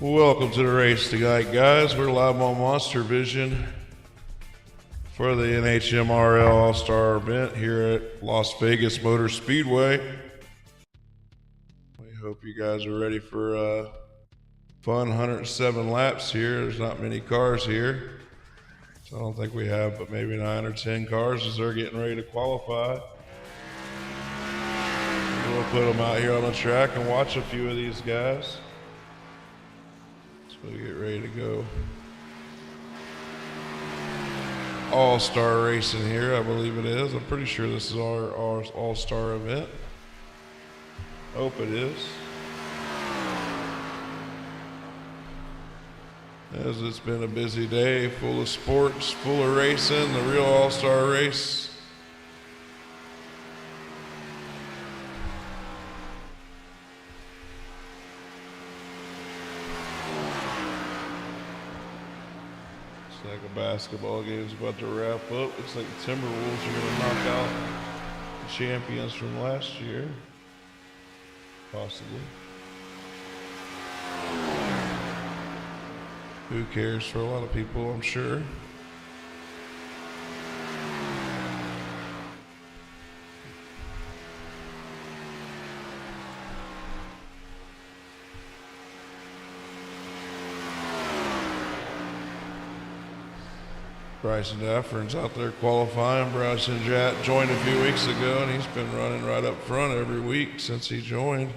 Welcome to the race tonight, guys. We're live on MonsterVision for the Nhmrl All-Star event here at Las Vegas Motor Speedway. We hope you guys are ready for fun 107 laps here. There's not many cars here, so I don't think we have but maybe 9 or 10 cars as they're getting ready to qualify. We'll put them out here on the track and watch a few of these guys. So we get ready to go. All-Star racing here, I believe it is. I'm pretty sure this is our All-Star event. Hope it is. As it's been a busy day, full of sports, full of racing, the real All-Star race. Like a basketball game's about to wrap up. Looks like the Timberwolves are going to knock out the champions from last year. Possibly. Who cares for a lot of people, I'm sure. Bryson Daffern's out there qualifying. Bryson joined a few weeks ago, and he's been running right up front every week since he joined.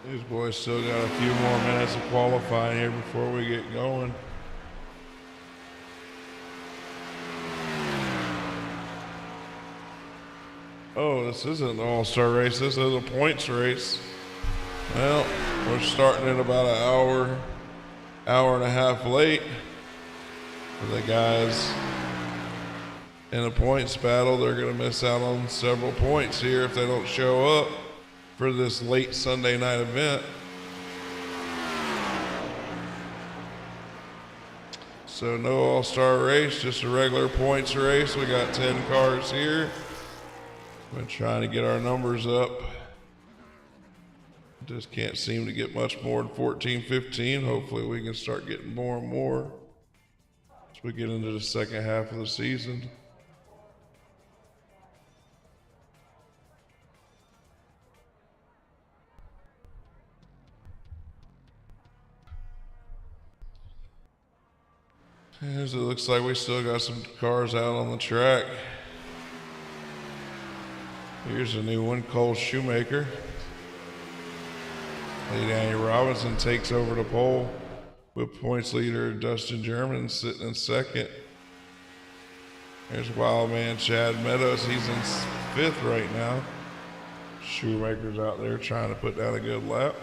These boys still got a few more minutes of qualifying here before we get going. Oh, this isn't an all-star race. This is a points race. Well, we're starting at about an hour and a half late for the guys in a points battle. They're going to miss out on several points here if they don't show up for this late Sunday night event. So no all-star race, just a regular points race. We got 10 cars here. We're trying to get our numbers up. Just can't seem to get much more than 14, 15. Hopefully we can start getting more and more as we get into the second half of the season. As it looks like we still got some cars out on the track. Here's a new one, Cole Shoemaker. Danny Robinson takes over the pole with points leader Dustin German sitting in second. There's Wildman Chad Meadows. He's in fifth right now. Shoemaker's out there trying to put down a good lap.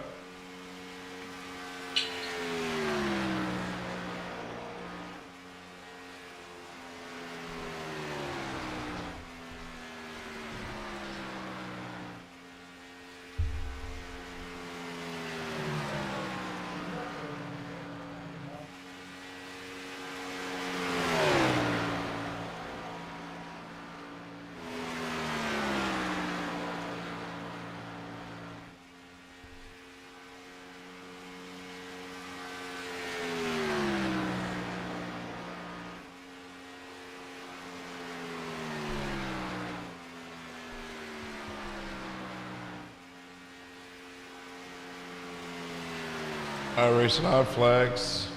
iRacing Odd Flags.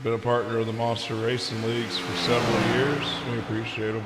Been a partner of the Monster Racing Leagues for several years. We appreciate them.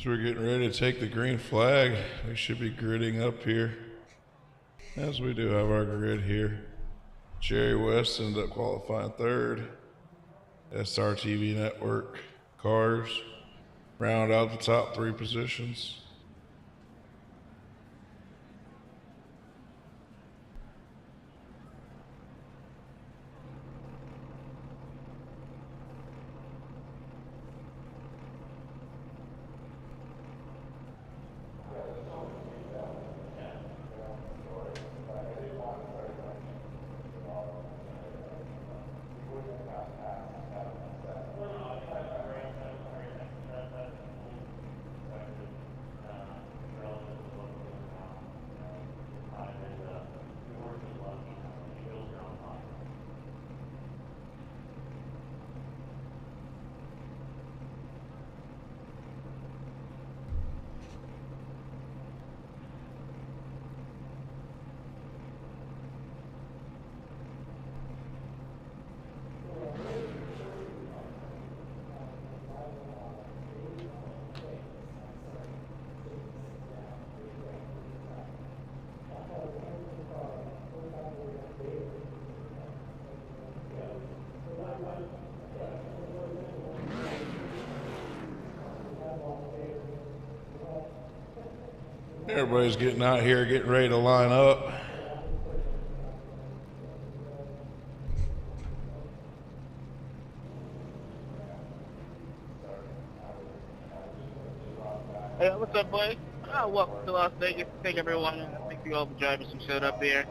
So we're getting ready to take the green flag. We should be gridding up here, as we do have our grid here. Jerry West ended up qualifying third. SRTV Network cars round out the top 3 positions. Everybody's getting out here, getting ready to line up. Hey, what's up, boys? Welcome to Las Vegas. Thank everyone. Thank you all for drivers who showed up here.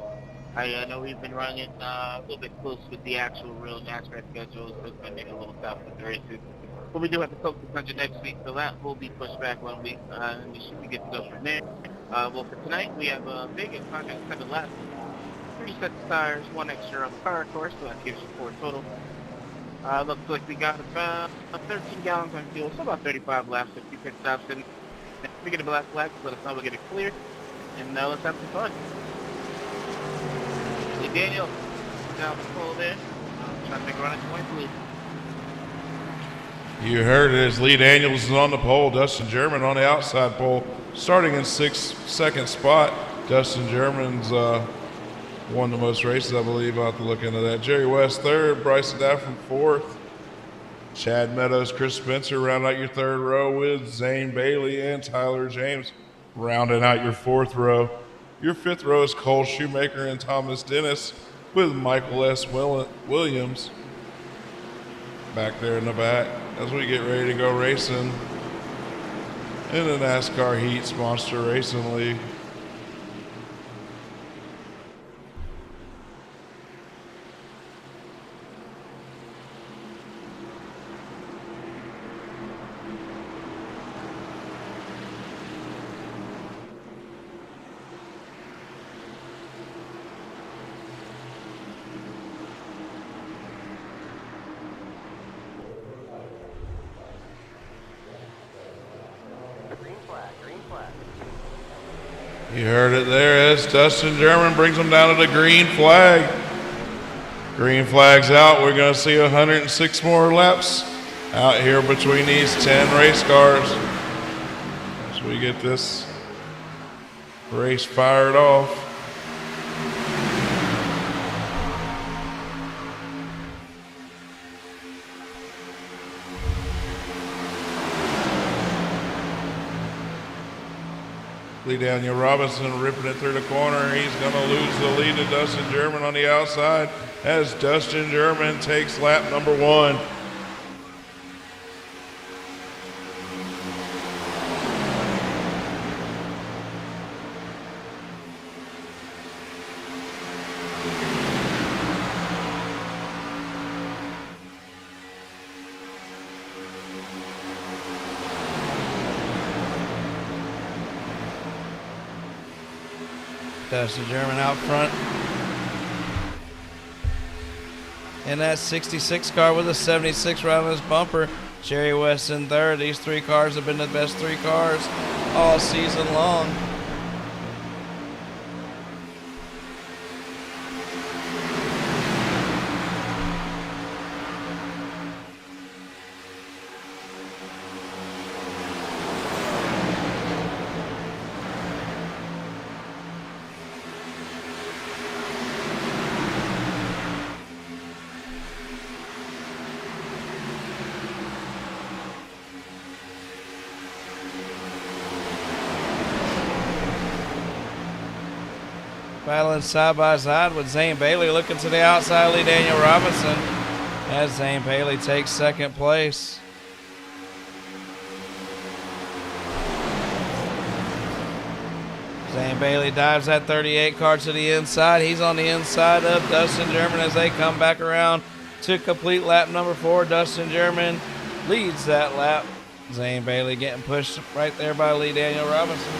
I know we've been running a little bit close with the actual real NASCAR schedules, so it's going to make it a little tough with the races. But we do have the Coke 600 next week, so that will be pushed back 1 week, and we should be good to go from there. Well, for tonight, we have a Vegas contract 7 laps, 3 sets of tires, 1 extra on the car, of course, so that gives you 4 total. Looks like we got about 13 gallons on fuel, so about 35 laps, a few pit stops, and if we get a black flag, let us know we'll get it cleared, and let's have some fun. Hey, Daniel, down the pole there, trying to make a run at 20, please. You heard it as Lee Daniels is on the pole. Dustin German on the outside pole, starting in 6th spot. Dustin German's won the most races, I believe. I'll have to look into that. Jerry West third, Bryson Daffron fourth. Chad Meadows, Chris Spencer round out your third row with Zane Bailey and Tyler James rounding out your fourth row. Your fifth row is Cole Shoemaker and Thomas Dennis with Michael S. Williams back there in the back as we get ready to go racing in the NASCAR Heats Monster Racing League. You heard it there as Dustin German brings them down to the green flag. Green flag's out. We're going to see 106 more laps out here between these 10 race cars as we get this race fired off. Daniel Robinson ripping it through the corner. He's going to lose the lead to Dustin German on the outside as Dustin German takes lap number 1. Dustin German out front in that 66 car with a 76 right on his bumper. Jerry West in third. These 3 cars have been the best 3 cars all season long. battling side by side with Zane Bailey. Looking to the outside, Lee Daniel Robinson, as Zane Bailey takes second place. Zane Bailey dives that 38 car to the inside. He's on the inside of Dustin German as they come back around to complete lap number 4. Dustin German leads that lap. Zane Bailey getting pushed right there by Lee Daniel Robinson.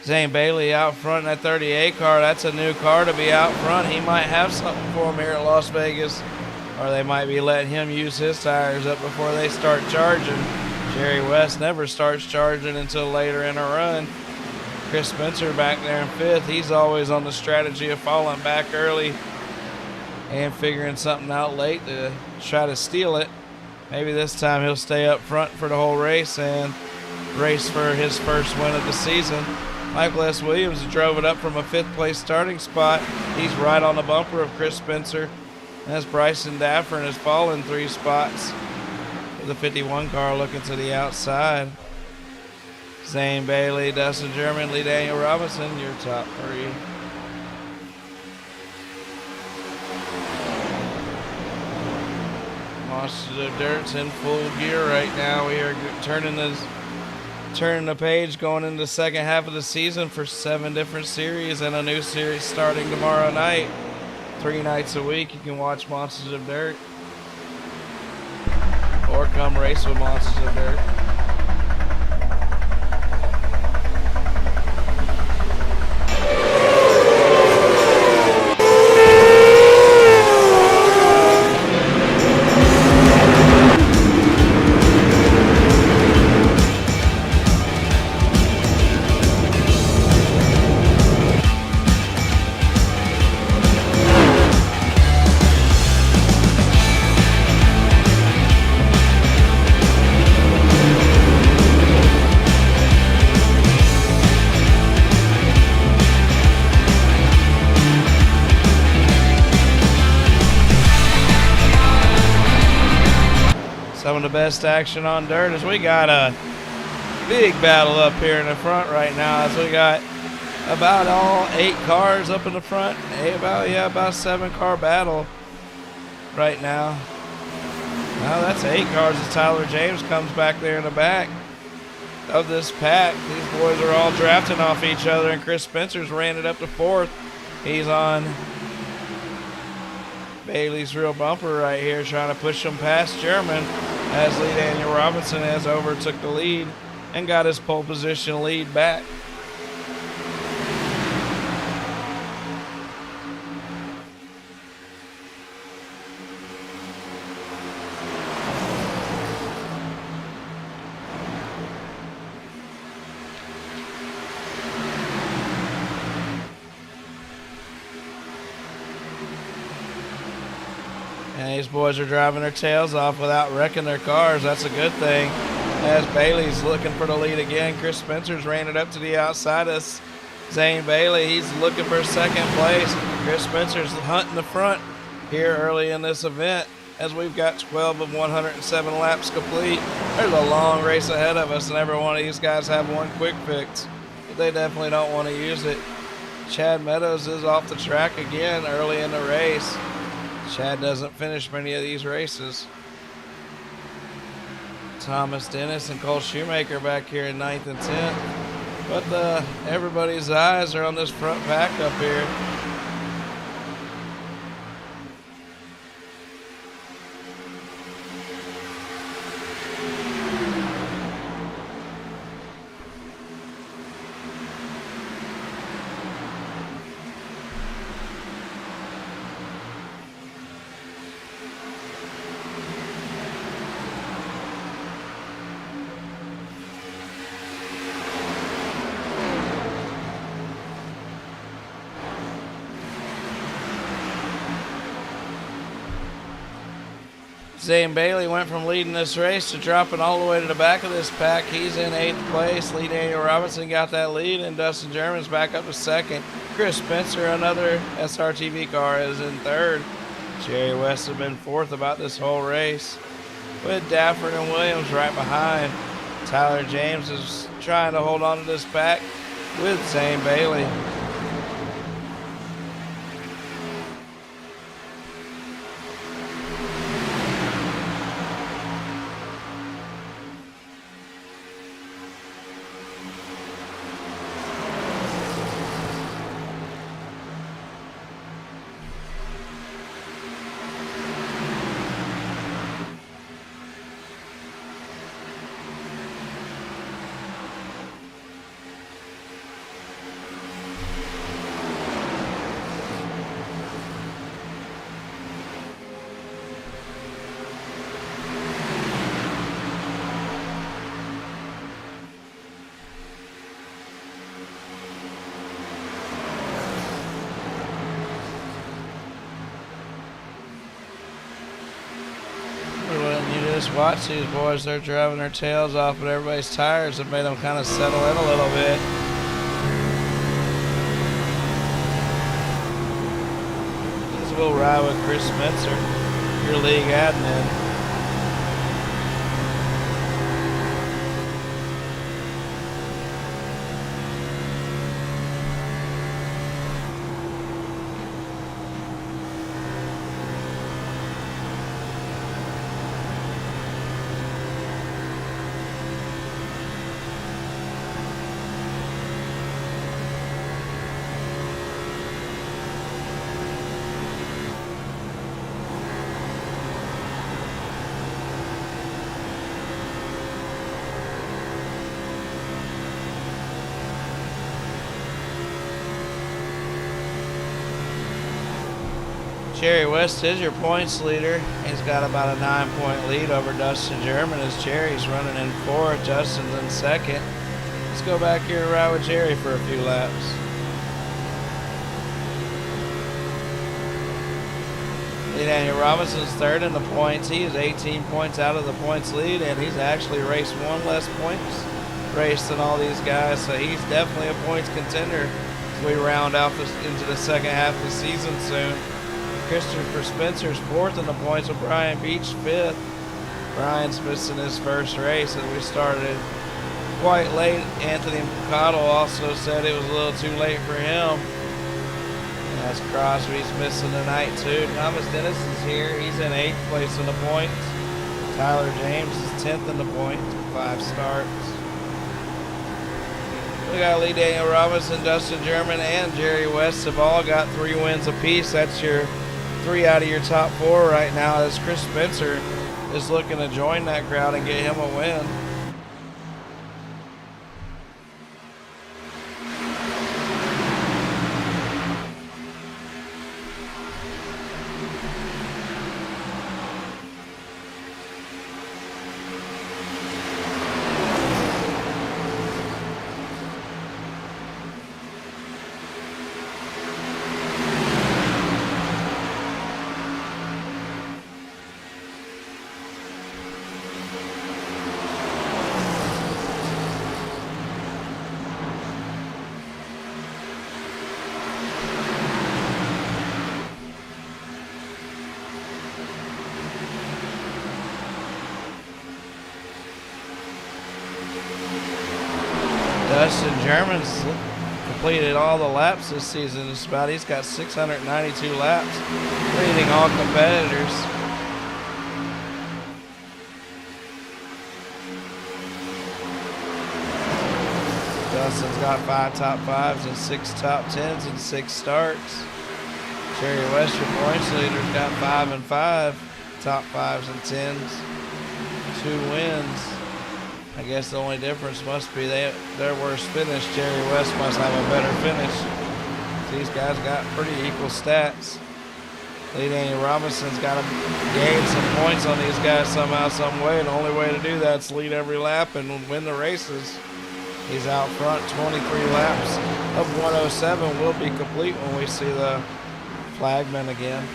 Zane Bailey out front in that 38 car. That's a new car to be out front. He might have something for him here at Las Vegas, or they might be letting him use his tires up before they start charging. Jerry West never starts charging until later in a run. Chris Spencer back there in 5th. He's always on the strategy of falling back early and figuring something out late to try to steal it. Maybe this time he'll stay up front for the whole race and race for his first win of the season. Michael S. Williams drove it up from a 5th place starting spot. He's right on the bumper of Chris Spencer. As Bryson Daffern has fallen 3 spots. The 51 car looking to the outside. Zane Bailey, Dustin German, Lee Daniel Robinson, your top 3. Monsters of Dirt's in full gear right now. We are turning the page, going into the second half of the season for 7 different series and a new series starting tomorrow night. 3 nights a week you can watch Monsters of Dirt or come race with Monsters of Dirt. Some of the best action on dirt as we got a big battle up here in the front right now, as we got about all 8 cars up in the front. About 7 car battle right now. Now that's 8 cars as Tyler James comes back there in the back of this pack. These boys are all drafting off each other, and Chris Spencer's ran it up to 4th. He's on Bailey's real bumper right here, trying to push him past German, as Lee Daniel Robinson has overtook the lead and got his pole position lead back. And these boys are driving their tails off without wrecking their cars. That's a good thing. As Bailey's looking for the lead again. Chris Spencer's ran it up to the outside of Zane Bailey. He's looking for second place. Chris Spencer's hunting the front here early in this event, as we've got 12 of 107 laps complete. There's a long race ahead of us, and every one of these guys have one quick fix, but they definitely don't want to use it. Chad Meadows is off the track again early in the race. Chad doesn't finish many of these races. Thomas Dennis and Cole Shoemaker back here in 9th and 10th. But everybody's eyes are on this front pack up here. Zane Bailey went from leading this race to dropping all the way to the back of this pack. He's in 8th place. Lee Daniel Robinson got that lead, and Dustin German's back up to 2nd. Chris Spencer, another SRTV car, is in 3rd. Jerry West has been 4th about this whole race, with Dafford and Williams right behind. Tyler James is trying to hold on to this pack with Zane Bailey. Just watch these boys. They're driving their tails off, but everybody's tires have made them kind of settle in a little bit. This will ride with Chris Spencer, your league admin. Jerry West is your points leader. He's got about a 9-point lead over Dustin German as Jerry's running in 4th. Justin's in 2nd. Let's go back here and ride with Jerry for a few laps. Lee Daniel Robinson's 3rd in the points. He is 18 points out of the points lead, and he's actually raced 1 less points race than all these guys, so he's definitely a points contender as we round out into the second half of the season soon. Christopher Spencer's 4th in the points with Brian Beach 5th. Brian's missing his first race as we started quite late. Anthony Cottle also said it was a little too late for him. And that's Crosby's missing tonight too. Thomas Dennis is here. He's in 8th place in the points. Tyler James is 10th in the points with 5 starts. We got Lee Daniel Robinson, Dustin German, and Jerry West have all got 3 wins apiece. That's your 3 out of your top 4 right now, as Chris Spencer is looking to join that crowd and get him a win. Dustin German's completed all the laps this season. He's got 692 laps, leading all competitors. Dustin's got 5 top 5s and 6 top 10s and 6 starts. Jerry West, your points leader's got 5 and 5, top 5s and 10s, 2 wins. I guess the only difference must be their worst finish. Jerry West must have a better finish. These guys got pretty equal stats. Lee Daniel Robinson's got to gain some points on these guys somehow, some way. And the only way to do that is lead every lap and win the races. He's out front. 23 laps of 107 will be complete when we see the flagman again.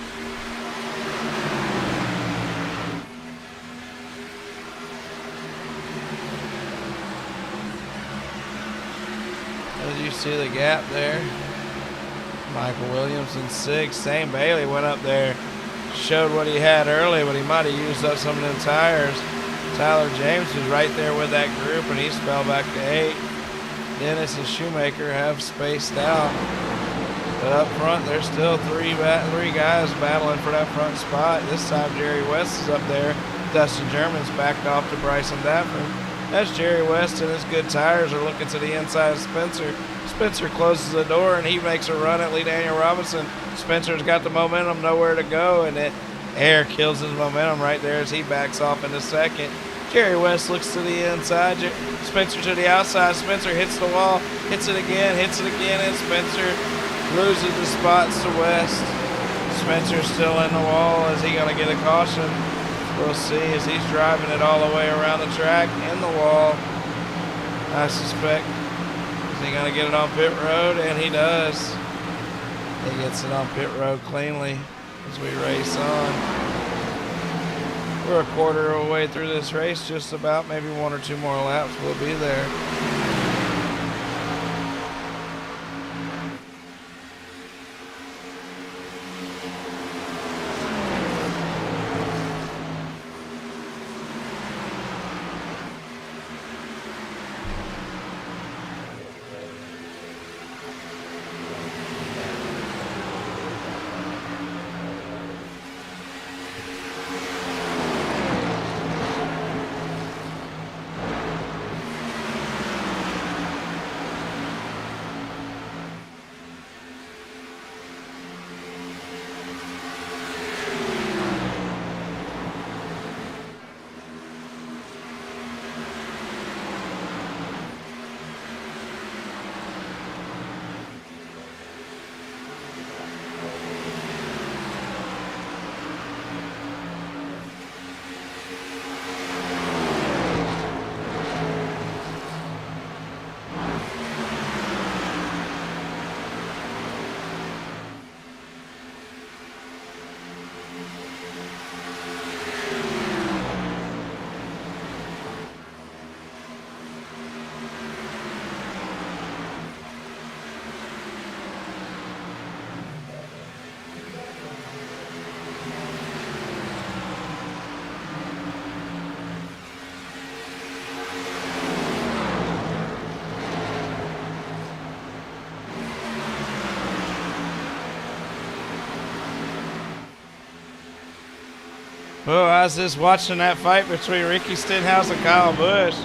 As you see the gap there. Michael Williams in 6th. Zane Bailey went up there, showed what he had early, but he might have used up some of them tires. Tyler James was right there with that group, and he's fell back to 8th. Dennis and Shoemaker have spaced out. But up front, there's still three guys battling for that front spot. This time, Jerry West is up there. Dustin German's backed off to Bryson Dafford. That's Jerry West and his good tires are looking to the inside of Spencer. Spencer closes the door, and he makes a run at Lee Daniel Robinson. Spencer's got the momentum, nowhere to go, and it air kills his momentum right there as he backs off into 2nd. Jerry West looks to the inside. Spencer to the outside. Spencer hits the wall, hits it again, and Spencer loses the spots to West. Spencer's still in the wall. Is he going to get a caution? We'll see as he's driving it all the way around the track in the wall. I suspect. Is he going to get it on pit road? And he does. He gets it on pit road cleanly as we race on. We're a quarter of the way through this race, just about. Maybe 1 or 2 more laps. We'll be there. Oh, I was just watching that fight between Ricky Stenhouse and Kyle Busch.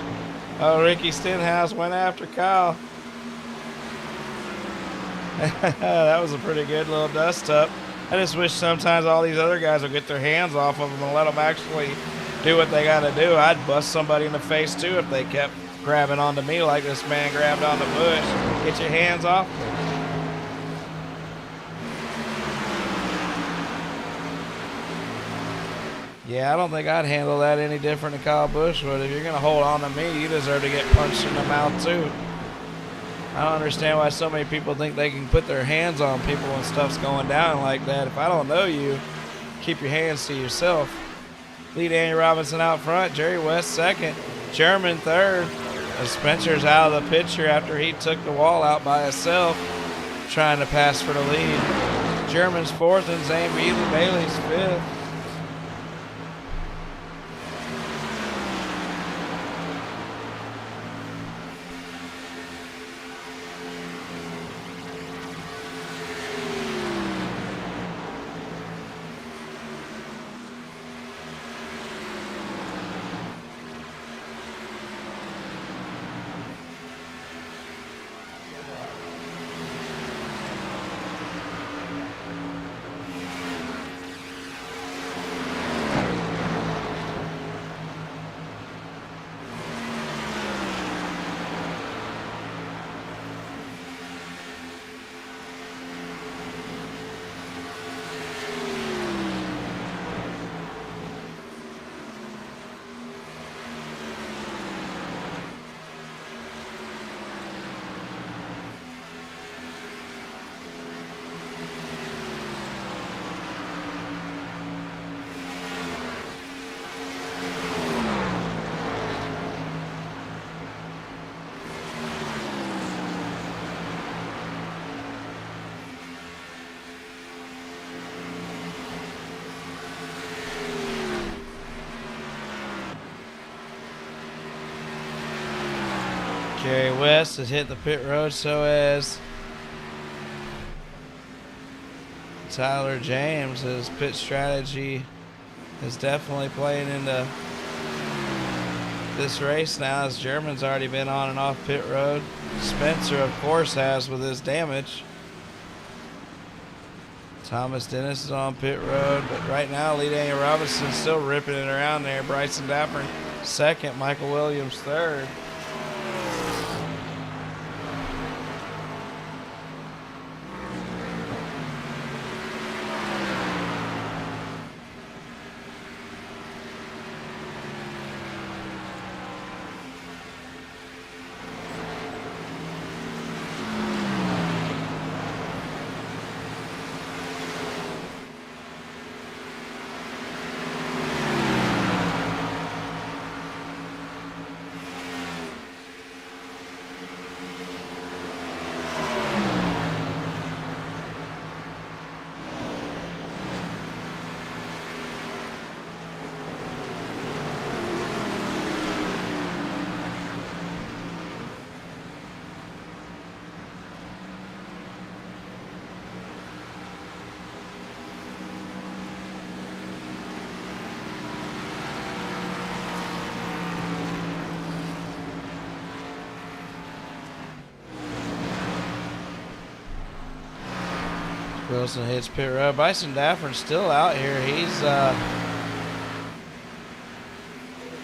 Oh, Ricky Stenhouse went after Kyle. That was a pretty good little dust-up. I just wish sometimes all these other guys would get their hands off of them and let them actually do what they got to do. I'd bust somebody in the face, too, if they kept grabbing onto me like this man grabbed onto Busch. Get your hands off me. Yeah, I don't think I'd handle that any different than Kyle Busch would. If you're going to hold on to me, you deserve to get punched in the mouth, too. I don't understand why so many people think they can put their hands on people when stuff's going down like that. If I don't know you, keep your hands to yourself. Lee Daniel Robinson out front, Jerry West second, German third. As Spencer's out of the picture after he took the wall out by himself, trying to pass for the lead. German's fourth and Zane Bailey's fifth. Jerry West has hit the pit road, so has Tyler James. His pit strategy is definitely playing into this race now, as German's already been on and off pit road. Spencer, of course, has with his damage. Thomas Dennis is on pit road, but right now Lee Daniel Robinson's still ripping it around there. Bryson Daffern second, Michael Williams third. Wilson hits pit road. Bryson Daffern's still out here.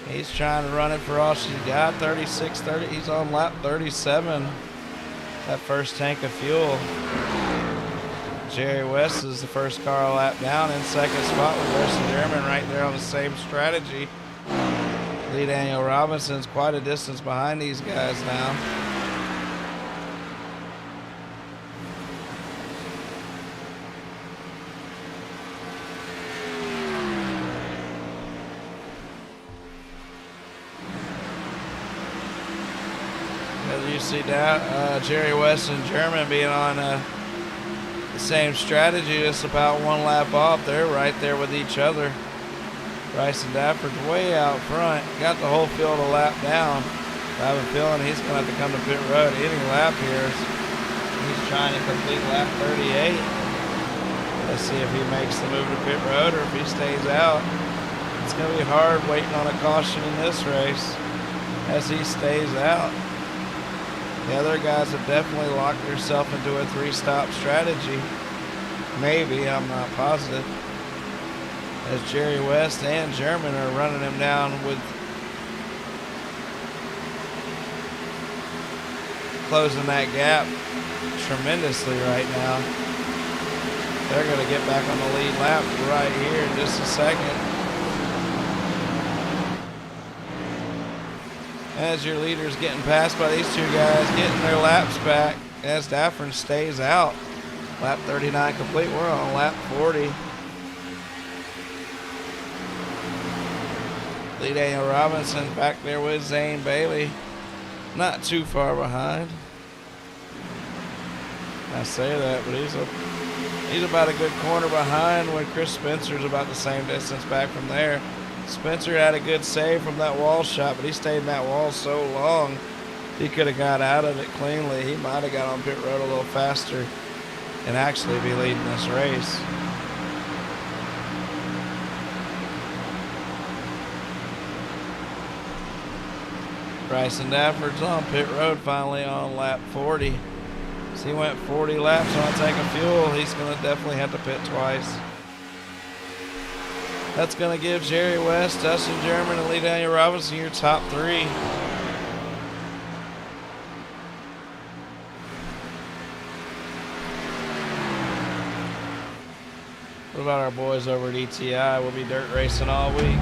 He's trying to run it for all she's got. 36-30. He's on lap 37. That first tank of fuel. Jerry West is the first car a lap down. In second spot with Weston German right there on the same strategy. Lee Daniel Robinson's quite a distance behind these guys now. You see that Jerry West and German being on the same strategy, just about one lap off. They're right there with each other. Bryson Dafford's way out front, got the whole field a lap down. I have a feeling he's going to have to come to pit road any lap here. He's trying to complete lap 38. Let's see if he makes the move to pit road or if he stays out. It's going to be hard waiting on a caution in this race as he stays out. The other guys have definitely locked themselves into a three-stop strategy. Maybe, I'm not positive. As Jerry West and German are running him down with closing that gap tremendously right now. They're going to get back on the lead lap right here in just a second. As your leader's getting passed by these two guys, getting their laps back as Daffern stays out. Lap 39 complete. We're on lap 40. Lee Daniel Robinson back there with Zane Bailey. Not too far behind. I say that, but he's about a good corner behind when Chris Spencer's about the same distance back from there. Spencer had a good save from that wall shot, but he stayed in that wall so long, he could have got out of it cleanly. He might have got on pit road a little faster and actually be leading this race. Bryson Dafford's on pit road finally on lap 40. So he went 40 laps on a tank of fuel. He's going to definitely have to pit twice. That's going to give Jerry West, Dustin German, and Lee Daniel Robinson your top three. What about our boys over at ETI? We'll be dirt racing all week.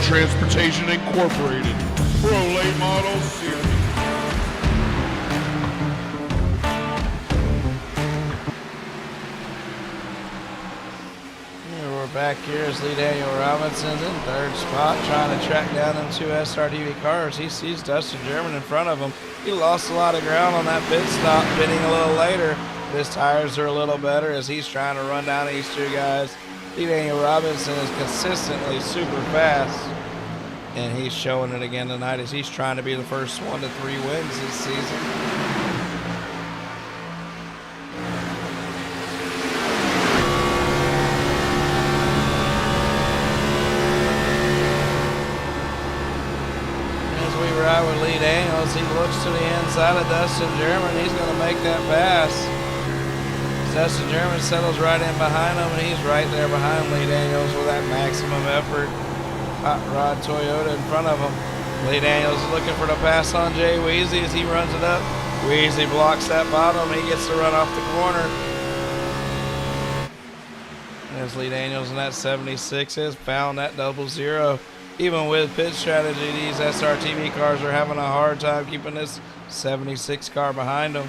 Transportation Incorporated Pro Late Model Series. We're back here as Lee Daniel Robinson's in third spot, trying to track down them two SRTV cars. He sees Dustin German in front of him. He lost a lot of ground on that pit stop, pitting a little later. His tires are a little better as he's trying to run down these two guys. Lee Daniel Robinson is consistently super fast, and he's showing it again tonight as he's trying to be the first 1 to 3 wins this season. Right with Lee Daniels, he looks to the inside of Dustin German. He's going to make that pass. Dustin German settles right in behind him, and he's right there behind Lee Daniels with that maximum effort. Hot Rod Toyota in front of him. Lee Daniels is looking for the pass on Jay Weezy as he runs it up. Weezy blocks that bottom. He gets to run off the corner. As Lee Daniels in that 76 has found that 00. Even with pit strategy, these SRTV cars are having a hard time keeping this 76 car behind them.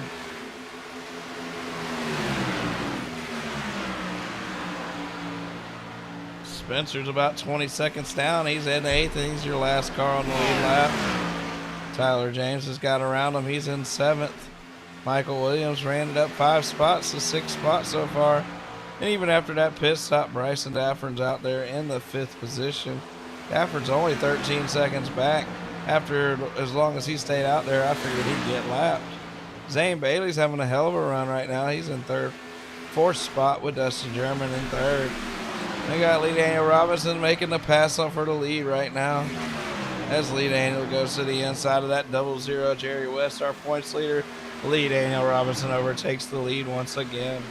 Spencer's about 20 seconds down. He's in 8th, and he's your last car on the lead lap. Tyler James has got around him. He's in 7th. Michael Williams ran it up 5 spots to 6th spot so far. And even after that pit stop, Bryson Daffern's out there in the 5th position. Dafford's only 13 seconds back. After as long as he stayed out there, I figured he'd get lapped. Zane Bailey's having a hell of a run right now. He's in 4th spot with Dustin German in 3rd. They got Lee Daniel Robinson making the pass on for the lead right now. As Lee Daniel goes to the inside of that 00, Jerry West, our points leader. Lee Daniel Robinson overtakes the lead once again.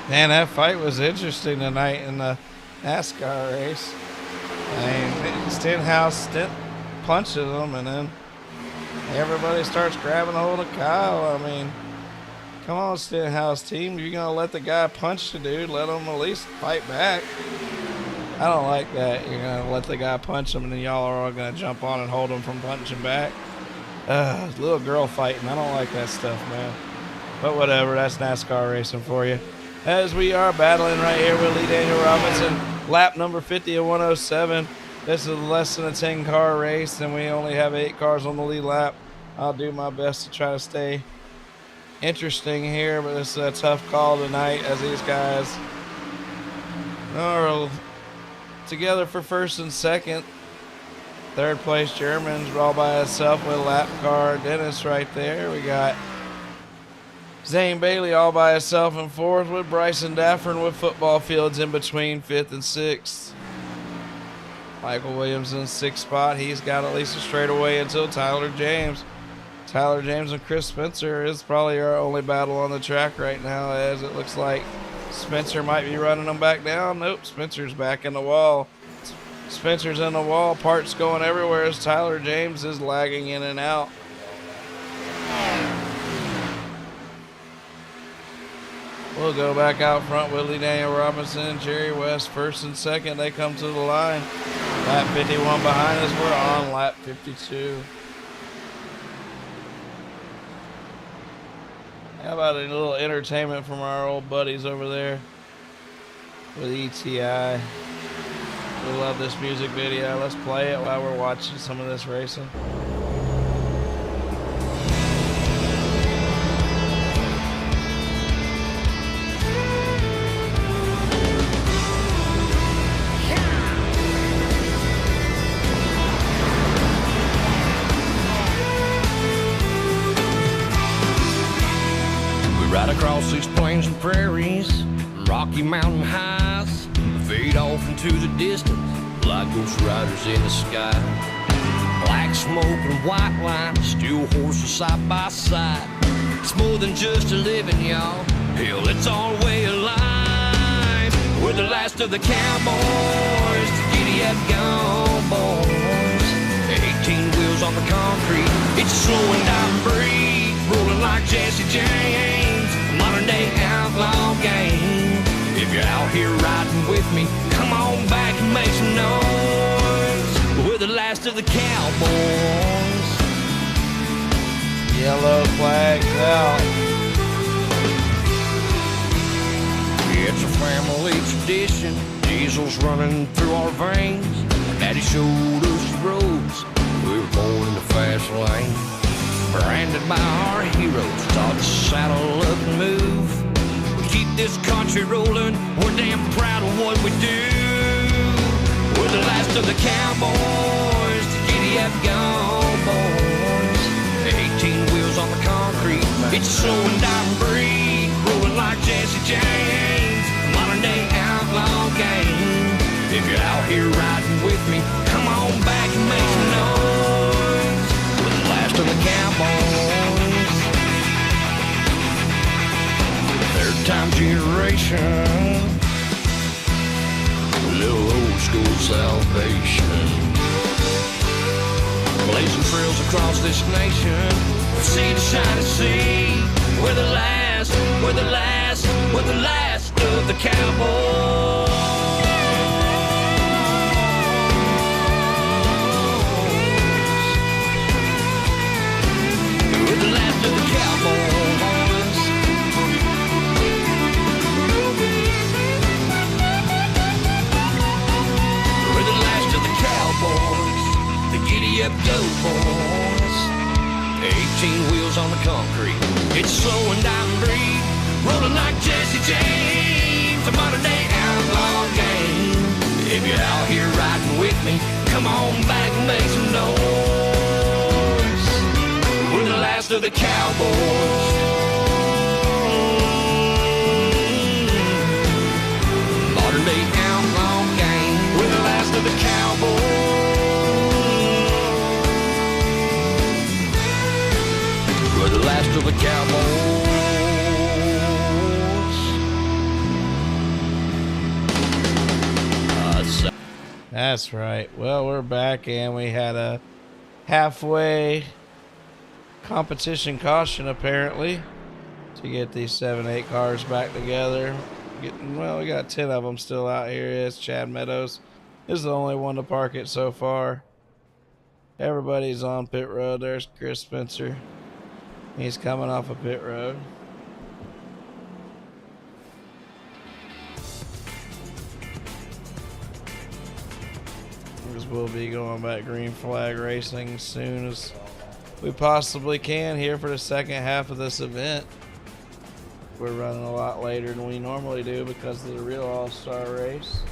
Man, that fight was interesting tonight in the NASCAR race. I mean, Stenhouse punches him, and then everybody starts grabbing hold of Kyle. I mean, come on, Stenhouse team. You're going to let the guy punch the dude. Let him at least fight back. I don't like that. You're going to let the guy punch him, and then y'all are all going to jump on and hold him from punching back. Little girl fighting. I don't like that stuff, man. But whatever. That's NASCAR racing for you. As we are battling right here with Lee Daniel Robinson, lap number 50 of 107. This is less than a 10-car race, and we only have 8 cars on the lead lap. I'll do my best to try to stay interesting here, but this is a tough call tonight as these guys are together for 1st and 2nd. 3rd place Germans all by itself with a lap car. Dennis right there. We got Zane Bailey all by himself in 4th with Bryson Daffern with football fields in between 5th and 6th. Michael Williams in 6th spot. He's got at least a straightaway until Tyler James. Tyler James and Chris Spencer is probably our only battle on the track right now, as it looks like Spencer might be running them back down. Nope, Spencer's back in the wall. Spencer's in the wall. Parts going everywhere as Tyler James is lagging in and out. We'll go back out front with Lee Daniel Robinson and Jerry West 1st and 2nd. They come to the line. Lap 51 behind us. We're on lap 52. How about a little entertainment from our old buddies over there with ETI? We love this music video. Let's play it while we're watching some of this racing. Right across these plains and prairies, Rocky Mountain highs, fade off into the distance like ghost riders in the sky. Black smoke and white line, steel horses side by side. It's more than just a living, y'all. Hell, it's our way of life. We're the last of the cowboys, the giddy up gone boys. 18 wheels on the concrete, it's a slowing down breed, rolling like Jesse James. Modern day outlaw game. If you're out here riding with me, come on back and make some noise. We're the last of the cowboys. Yellow flags out. It's a family tradition. Diesel's running through our veins. Daddy showed us the roads. We were born in the fast lane. Branded by our heroes, taught to saddle up and move. We keep this country rolling, we're damn proud of what we do. We're the last of the cowboys, the giddy up gone boys. 18 wheels on the concrete, it's a slowing down breed, rolling like Jesse James. Modern day outlaw game. If you're out here riding with me, come on back and make some noise. We're the last of the cowboys. Third time generation. A little old school salvation. Blazing trails across this nation. From sea to shining sea. We're the last, we're the last, we're the last of the cowboys. We're the last of the cowboys. We're the last of the cowboys. The giddy up go boys. 18 wheels on the concrete. It's slowing down breed. Rolling like Jesse James. A modern day outlaw game. If you're out here riding with me, come on back and make some noise. We're the last of the cowboys. Modern day outlaw gang. We're the last of the cowboys. We're the last of the cowboys. That's right. Well, we're back, and we had a halfway competition caution apparently to get these 7-8 cars back together. Well, we got 10 of them still out here. It's Chad Meadows. This is the only one to park it so far. Everybody's on pit road. There's Chris Spencer. He's coming off a pit road. We'll be going back green flag racing as soon as we possibly can here for the second half of this event. We're running a lot later than we normally do because of the real all-star race.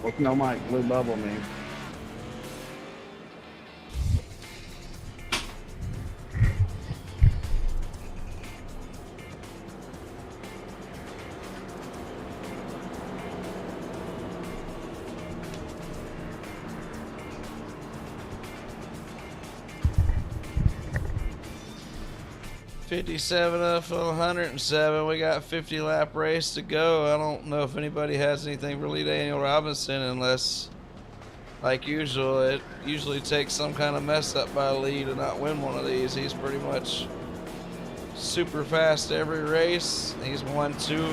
What's no mic? Blue bubble mean? 57 of 107. We got 50 lap race to go. I don't know if anybody has anything for Lee Daniel Robinson, unless, like usual, it usually takes some kind of mess up by Lee to not win one of these. He's pretty much super fast every race. He's won 2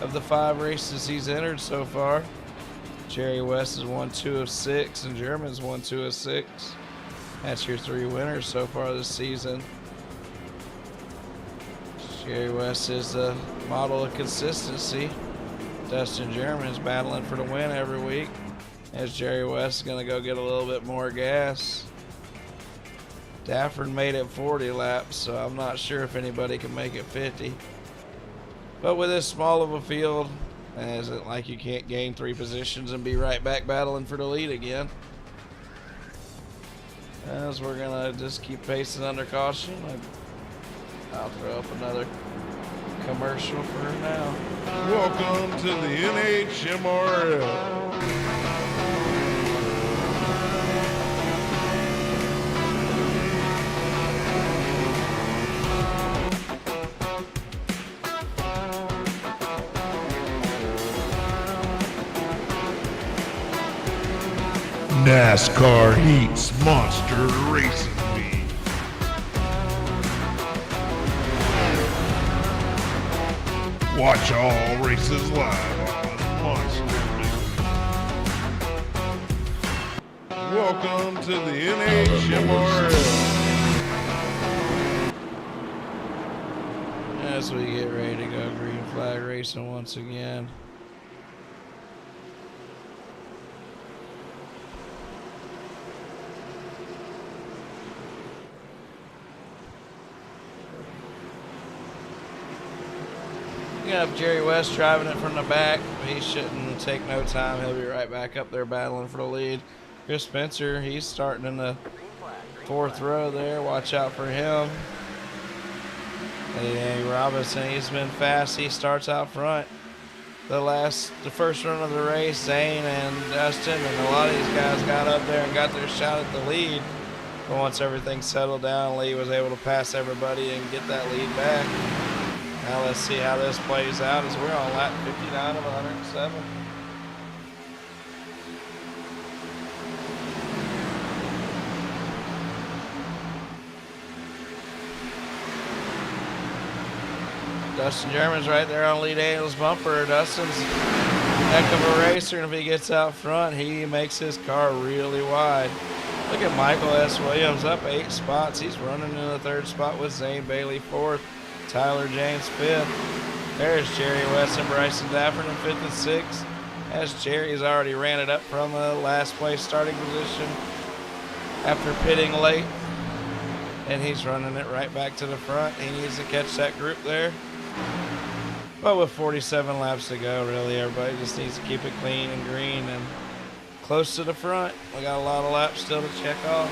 of the 5 races he's entered so far. Jerry West has won 2 of 6, and German's won 2 of 6. That's your 3 winners so far this season. Jerry West is the model of consistency. Dustin German is battling for the win every week, as Jerry West is going to go get a little bit more gas. Dafford made it 40 laps, so I'm not sure if anybody can make it 50. But with this small of a field, it isn't like you can't gain 3 positions and be right back battling for the lead again. As we're going to just keep pacing under caution. I'll throw up another commercial for now. Welcome to the NHMRL. NASCAR Heat's Monster Racing League. Watch all races live on MonsterVision. Welcome to the NHMRL. As we get ready to go green flag racing once again. You have Jerry West driving it from the back. He shouldn't take no time. He'll be right back up there battling for the lead. Chris Spencer, he's starting in the 4th row there. Watch out for him. Danny Robinson, he's been fast. He starts out front. The first run of the race, Zane and Dustin and a lot of these guys got up there and got their shot at the lead. But once everything settled down, Lee was able to pass everybody and get that lead back. Now let's see how this plays out as we're on lap 59 of 107. Dustin German's right there on Lee Daniels' bumper. Dustin's heck of a racer, and if he gets out front, he makes his car really wide. Look at Michael S. Williams up 8 spots. He's running in the 3rd spot with Zane Bailey 4th. Tyler James 5th. There's Jerry West and Bryson Dafford in 5th and 6th. As Jerry's already ran it up from a last place starting position after pitting late. And he's running it right back to the front. He needs to catch that group there. But with 47 laps to go, really, everybody just needs to keep it clean and green and close to the front. We got a lot of laps still to check off.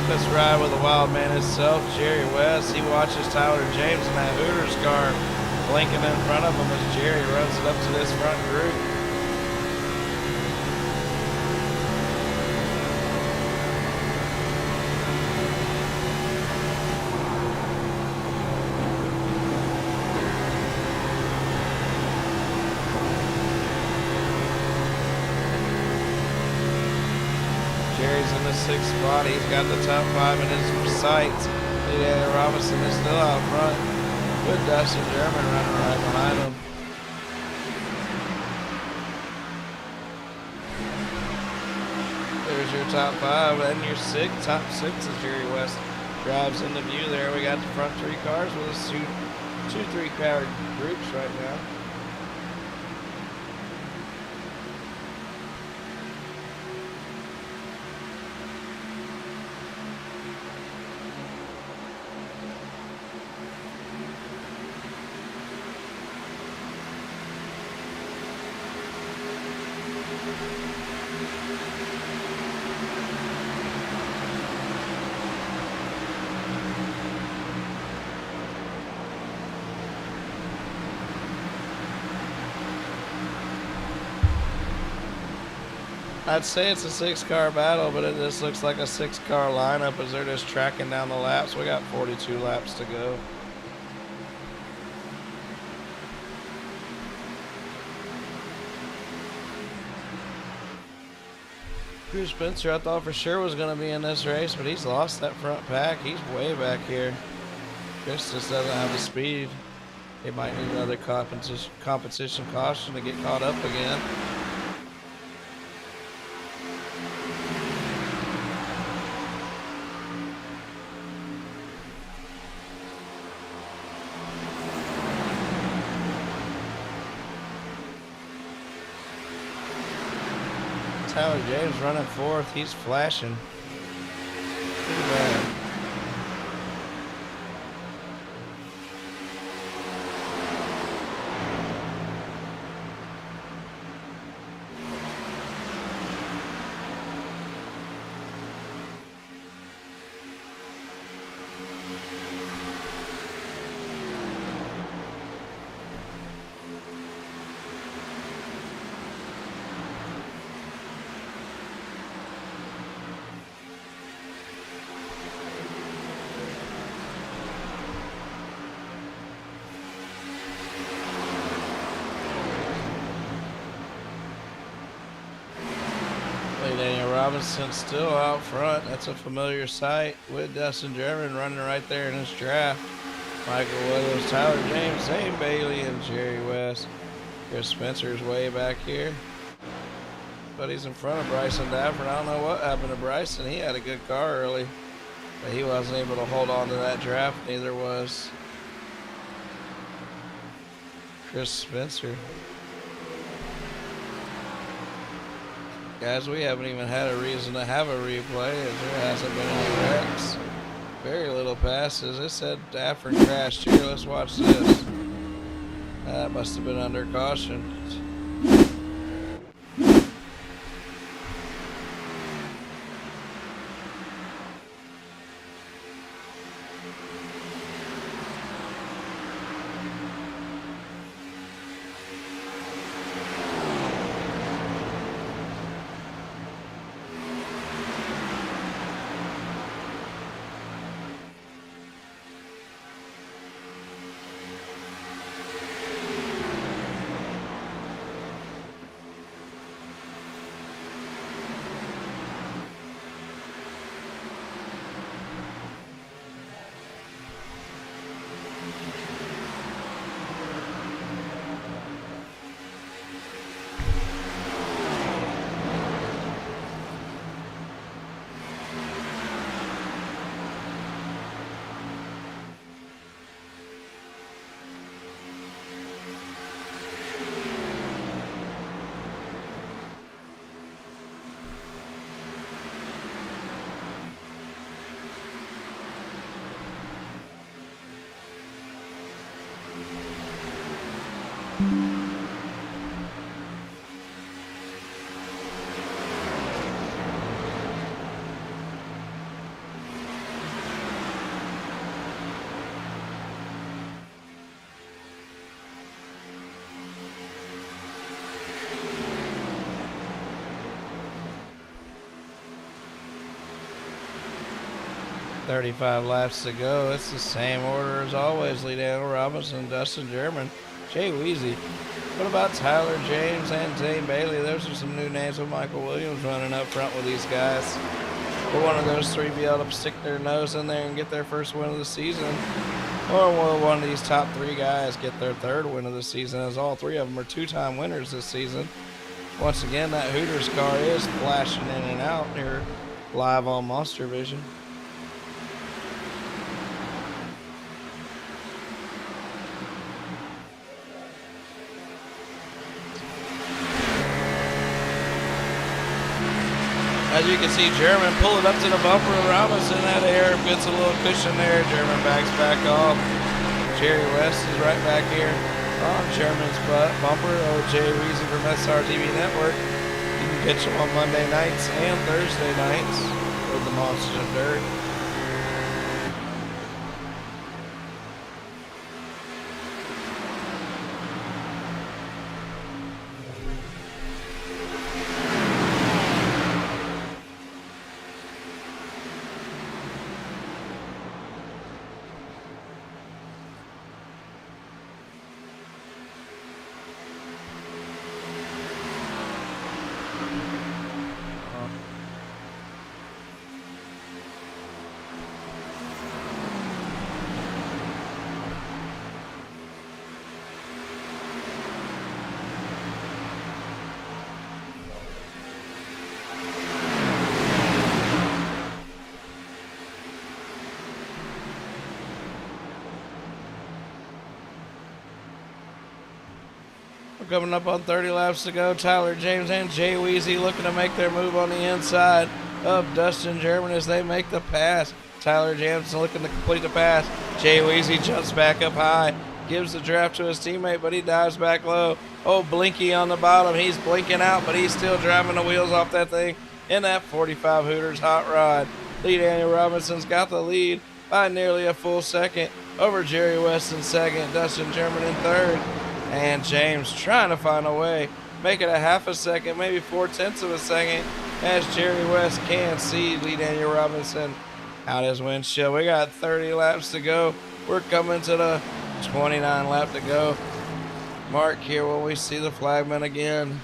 Let's ride with the wild man himself, Jerry West. He watches Tyler James in that Hooters car blinking in front of him as Jerry runs it up to this front group. Jerry's in the 6th spot. He's got the top 5 in his sights. Danny Robinson is still out front with Dustin German running right behind him. There's your top 5 and your top 6 as Jerry West drives into view there. We got the front 3 cars with a 2, 3 car groups right now. I'd say it's a 6-car battle, but it just looks like a 6-car lineup as they're just tracking down the laps. We got 42 laps to go. Drew Spencer, I thought for sure was going to be in this race, but he's lost that front pack. He's way back here. Chris just doesn't have the speed. He might need another competition caution to get caught up again. Tyler James running fourth. He's flashing. Pretty bad. Daniel Robinson still out front. That's a familiar sight with Dustin German running right there in his draft. Michael Williams, Tyler James, Zane Bailey, and Jerry West. Chris Spencer's way back here. But he's in front of Bryson Dafford. I don't know what happened to Bryson. He had a good car early, but he wasn't able to hold on to that draft. Neither was Chris Spencer. Guys, we haven't even had a reason to have a replay as there hasn't been any wrecks. Very little passes. It said Dafford crashed here. Let's watch this. That must have been under caution. .35 laps to go. It's the same order as always. Lee Daniel Robinson, Dustin German, Jay Weezy. What about Tyler James and Zane Bailey? Those are some new names with Michael Williams running up front with these guys. Will one of those three be able to stick their nose in there and get their first win of the season? Or will one of these top three guys get their third win of the season, as all three of them are two-time winners this season? Once again, that Hooters car is flashing in and out here live on MonsterVision. As you can see, German pull it up to the bumper. Robinson that air gets a little cushion there. German backs back off. Jerry West is right back here on German's bumper. OJ Weezy from SRTV Network. You can catch them on Monday nights and Thursday nights with the Monsters of Dirt. We're coming up on 30 laps to go. Tyler James and Jay Weezy looking to make their move on the inside of Dustin German as they make the pass. Tyler James looking to complete the pass. Jay Weezy jumps back up high, gives the draft to his teammate, but he dives back low. Oh, Blinky on the bottom. He's blinking out, but he's still driving the wheels off that thing in that 45 Hooters hot rod. Lee Daniel Robinson's got the lead by nearly a full second over Jerry West in second, Dustin German in third. And James trying to find a way, make it a half a second, maybe 4/10 of a second, as Jerry West can see Lee Daniel Robinson out his windshield. We got 30 laps to go. We're coming to the 29 lap to go mark here when we see the flagman again.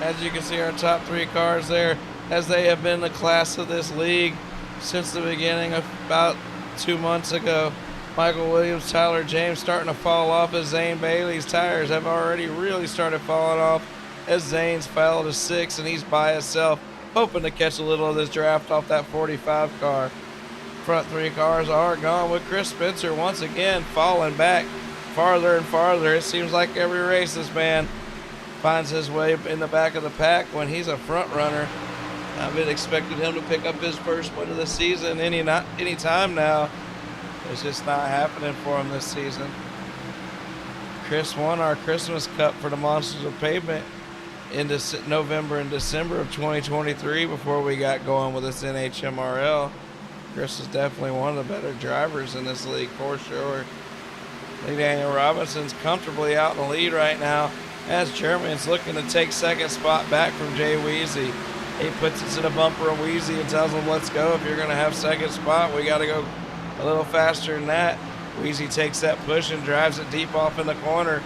As you can see, our top three cars there, as they have been the class of this league since the beginning of about 2 months ago. Michael Williams, Tyler James starting to fall off as Zane Bailey's tires have already really started falling off as Zane's fell to 6 and he's by himself, hoping to catch a little of this draft off that 45 car. Front three cars are gone with Chris Spencer once again falling back farther and farther. It seems like every race this man finds his way in the back of the pack when he's a front runner. I've been expecting him to pick up his first win of the season any time now. It's just not happening for him this season. Chris won our Christmas Cup for the Monsters of Pavement in November and December of 2023 before we got going with this NHMRL. Chris is definitely one of the better drivers in this league for sure. Lee Daniel Robinson's comfortably out in the lead right now as German's looking to take second spot back from Jay Weezy. He puts it to the bumper of Weezy and tells him, let's go. If you're going to have second spot, we got to go a little faster than that. Weezy takes that push and drives it deep off in the corner.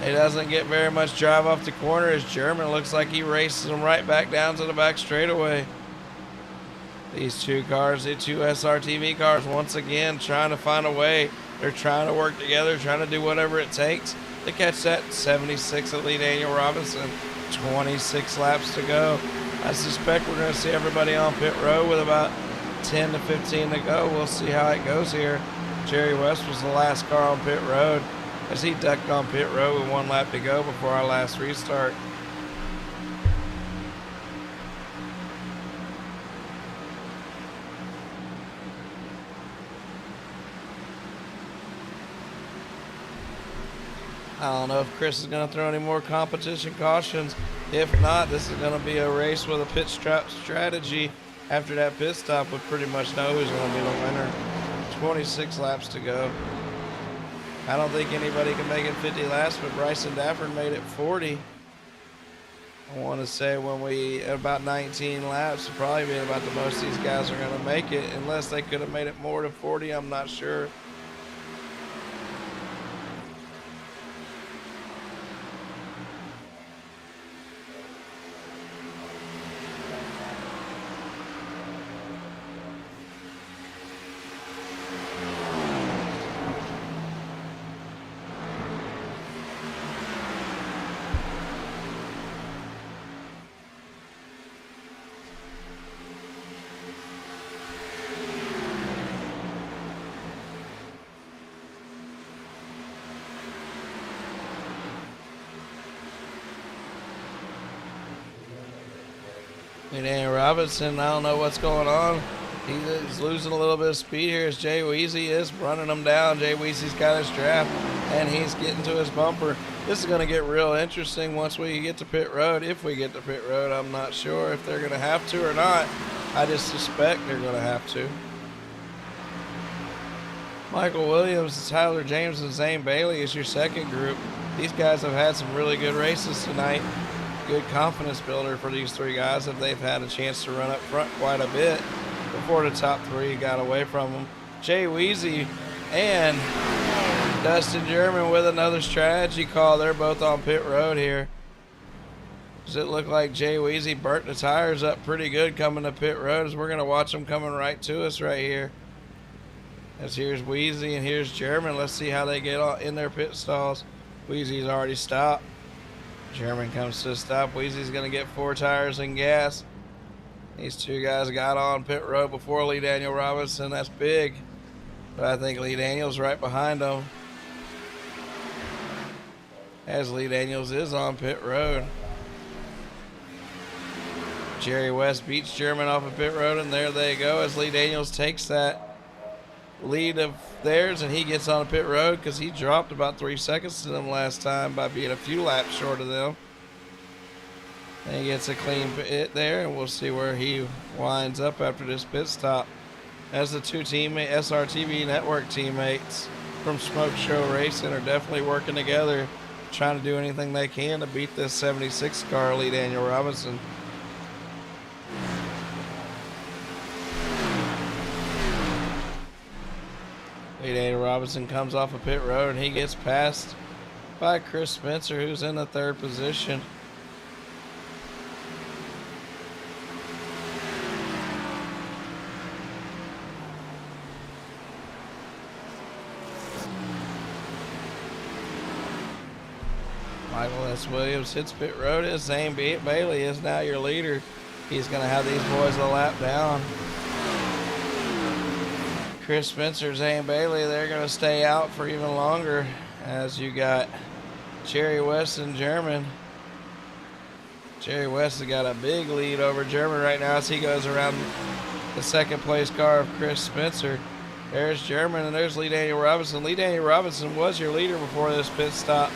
He doesn't get very much drive off the corner as German looks like he races him right back down to the back straightaway. These two cars, the two SRTV cars, once again trying to find a way. They're trying to work together, trying to do whatever it takes to catch that 76 of Lee Daniel Robinson. 26 laps to go. I suspect we're going to see everybody on pit road with about 10 to 15 to go. We'll see how it goes here. Jerry West was the last car on pit road as he ducked on pit road with 1 lap to go before our last restart. I don't know if Chris is going to throw any more competition cautions. If not, this is going to be a race with a pit stop strategy. After that pit stop, we pretty much know who's going to be the winner. 26 laps to go. I don't think anybody can make it 50 laps, but Bryson Dafford made it 40. I want to say when we, at about 19 laps, probably be about the most these guys are going to make it. Unless they could have made it more to 40, I'm not sure. Daniel Robinson, I don't know what's going on. He's losing a little bit of speed here as Jay Weezy is running him down. Jay Weezy's got his draft, and he's getting to his bumper. This is going to get real interesting once we get to pit road. If we get to pit road, I'm not sure if they're going to have to or not. I just suspect they're going to have to. Michael Williams, Tyler James, and Zane Bailey is your second group. These guys have had some really good races tonight. Good confidence builder for these three guys if they've had a chance to run up front quite a bit before the top three got away from them. Jay Weezy and Dustin German with another strategy call. They're both on pit road here. Does it look like Jay Weezy burnt the tires up pretty good coming to pit road as we're going to watch them coming right to us right here. As here's Weezy and here's German. Let's see how they get in their pit stalls. Weezy's already stopped. German comes to a stop. Weezy's going to get 4 tires and gas. These two guys got on pit road before Lee Daniel Robinson. That's big. But I think Lee Daniels right behind them. As Lee Daniels is on pit road. Jerry West beats German off of pit road, and there they go as Lee Daniels takes that lead of theirs, and he gets on a pit road because he dropped about 3 seconds to them last time by being a few laps short of them. And he gets a clean pit there, and we'll see where he winds up after this pit stop. As the two SRTV network teammates from Smoke Show Racing are definitely working together, trying to do anything they can to beat this 76 car, Lee Daniel Robinson. Lee Daniel Robinson comes off a pit road and he gets passed by Chris Spencer, who's in the 3rd position. Michael S. Williams hits pit road as Zane Bailey is now your leader. He's going to have these boys a lap down. Chris Spencer, Zane Bailey, they're going to stay out for even longer as you got Jerry West and German. Jerry West has got a big lead over German right now as he goes around the 2nd place car of Chris Spencer. There's German and there's Lee Daniel Robinson. Lee Daniel Robinson was your leader before this pit stop.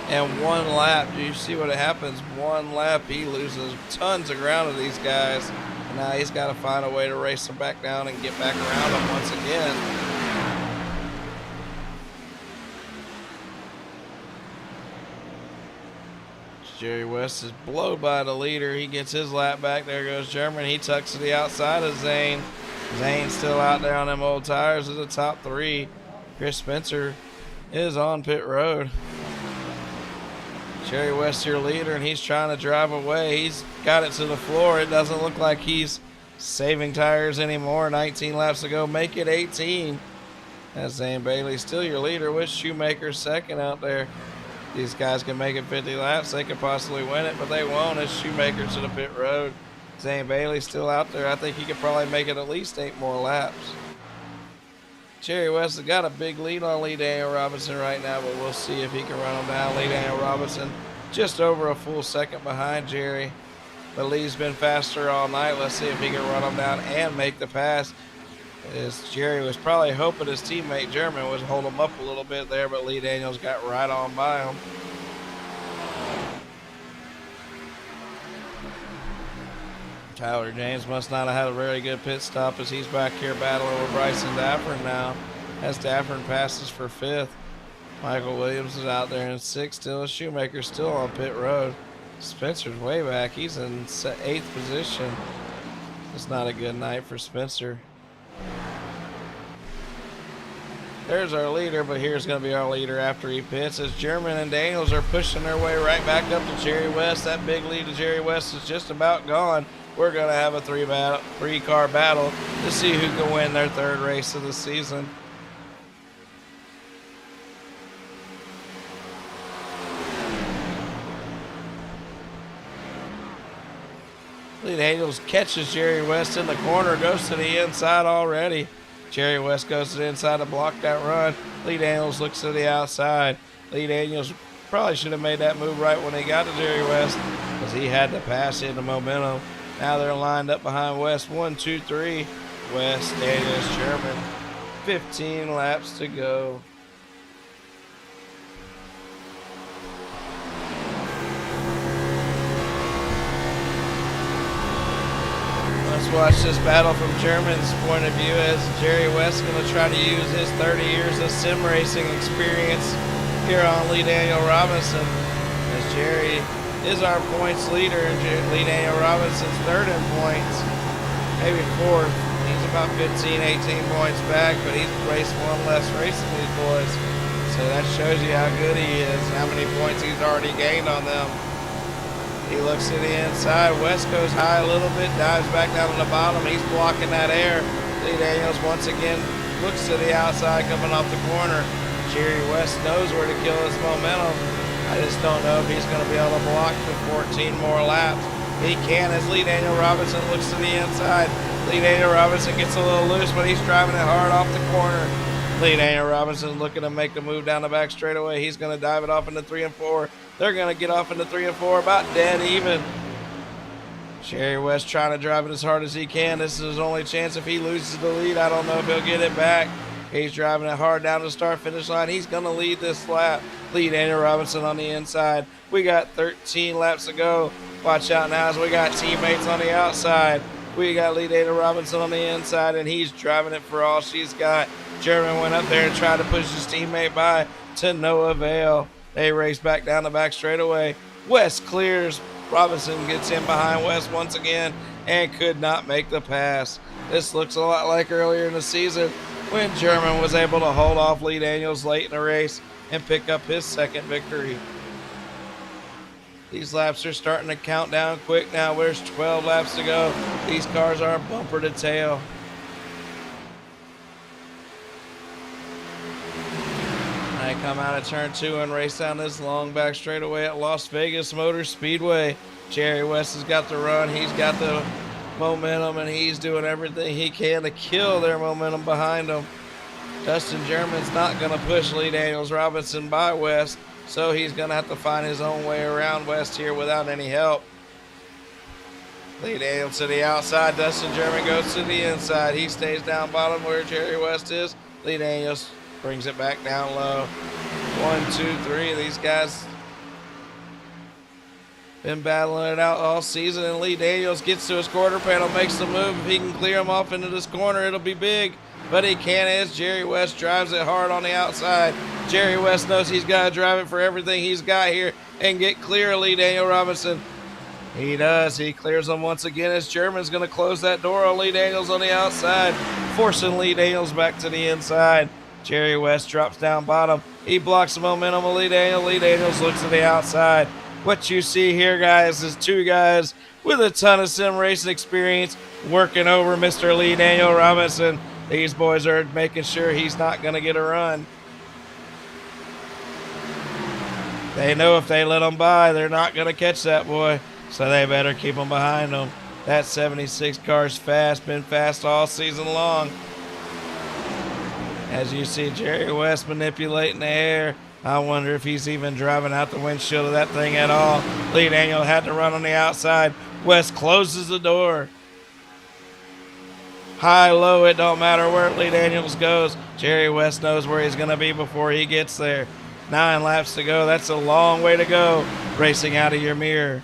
And 1 lap, do you see what happens? 1 lap, he loses tons of ground to these guys. And now he's got to find a way to race them back down and get back around them once again. Jerry West is blown by the leader. He gets his lap back. There goes German. He tucks to the outside of Zane. Zane's still out there on them old tires at the top 3. Chris Spencer is on pit road. Jerry West, your leader, and he's trying to drive away. He's got it to the floor. It doesn't look like he's saving tires anymore. 19 laps to go. Make it 18. As Zane Bailey still your leader with Shoemaker 2nd out there. These guys can make it 50 laps. They could possibly win it, but they won't as Shoemaker to the pit road. Zane Bailey still out there. I think he could probably make it at least 8 more laps. Jerry West has got a big lead on Lee Daniel Robinson right now, but we'll see if he can run him down. Lee Daniel Robinson just over a full second behind Jerry, but Lee's been faster all night. Let's see if he can run him down and make the pass. As Jerry was probably hoping his teammate German would hold him up a little bit there, but Lee Daniels got right on by him. Tyler James must not have had a very good pit stop as he's back here battling with Bryson Daffern now as Daffern passes for 5th. Michael Williams is out there in 6th still. Shoemaker's still on pit road. Spencer's way back. He's in 8th position. It's not a good night for Spencer. There's our leader, but here's going to be our leader after he pits as German and Daniels are pushing their way right back up to Jerry West. That big lead to Jerry West is just about gone. We're going to have a 3-car battle to see who can win their 3rd race of the season. Lee Daniels catches Jerry West in the corner, goes to the inside already. Jerry West goes to the inside to block that run. Lee Daniels looks to the outside. Lee Daniels probably should have made that move right when he got to Jerry West because he had to pass into momentum. Now they're lined up behind West. 1, 2, 3. West, Daniels, German. 15 laps to go. Let's watch this battle from German's point of view as Jerry West going to try to use his 30 years of sim racing experience here on Lee Daniel Robinson. As Jerry is our points leader, and Lee Daniel Robinson's third in points, maybe fourth. He's about 15, 18 points back, but he's raced one less race than these boys. So that shows you how good he is, how many points he's already gained on them. He looks to the inside. West goes high a little bit, dives back down to the bottom. He's blocking that air. Lee Daniels once again looks to the outside coming off the corner. Jerry West knows where to kill his momentum. I just don't know if he's going to be able to block for 14 more laps. He can as Lee Daniel Robinson looks to the inside. Lee Daniel Robinson gets a little loose, but he's driving it hard off the corner. Lee Daniel Robinson looking to make the move down the back straightaway. He's going to dive it off into 3 and 4. They're going to get off into 3 and 4, about dead even. Jerry West trying to drive it as hard as he can. This is his only chance. If he loses the lead, I don't know if he'll get it back. He's driving it hard down the start-finish line. He's going to lead this lap. Lee Daniel Robinson on the inside. We got 13 laps to go. Watch out now as we got teammates on the outside. We got Lee Daniel Robinson on the inside, and he's driving it for all she's got. German went up there and tried to push his teammate by to no avail. They race back down the back straightaway. West clears. Robinson gets in behind West once again and could not make the pass. This looks a lot like earlier in the season when German was able to hold off Lee Daniels late in the race and pick up his second victory. These laps are starting to count down quick now. There's 12 laps to go. These cars are bumper to tail. They come out of turn 2 and race down this long back straightaway at Las Vegas Motor Speedway. Jerry West has got the run. He's got the momentum, and he's doing everything he can to kill their momentum behind him. Dustin German's not going to push Lee Daniels Robinson by West, so he's going to have to find his own way around West here without any help. Lee Daniels to the outside. Dustin German goes to the inside. He stays down bottom where Jerry West is. Lee Daniels brings it back down low. 1, 2, 3. These guys been battling it out all season, and Lee Daniels gets to his quarter panel, makes the move. If he can clear him off into this corner, it'll be big. But he can't as Jerry West drives it hard on the outside. Jerry West knows he's got to drive it for everything he's got here and get clear of Lee Daniel Robinson. He does. He clears him once again as German's going to close that door on Lee Daniels on the outside, forcing Lee Daniels back to the inside. Jerry West drops down bottom. He blocks the momentum of Lee Daniels. Lee Daniels looks to the outside. What you see here, guys, is two guys with a ton of sim racing experience working over Mr. Lee Daniel Robinson. These boys are making sure he's not going to get a run. They know if they let him by, they're not going to catch that boy, so they better keep him behind them. That 76 car's fast, been fast all season long. As you see Jerry West manipulating the air, I wonder if he's even driving out the windshield of that thing at all. Lee Daniel had to run on the outside. West closes the door. High, low, it don't matter where Lee Daniels goes. Jerry West knows where he's going to be before he gets there. 9 laps to go. That's a long way to go. Racing out of your mirror.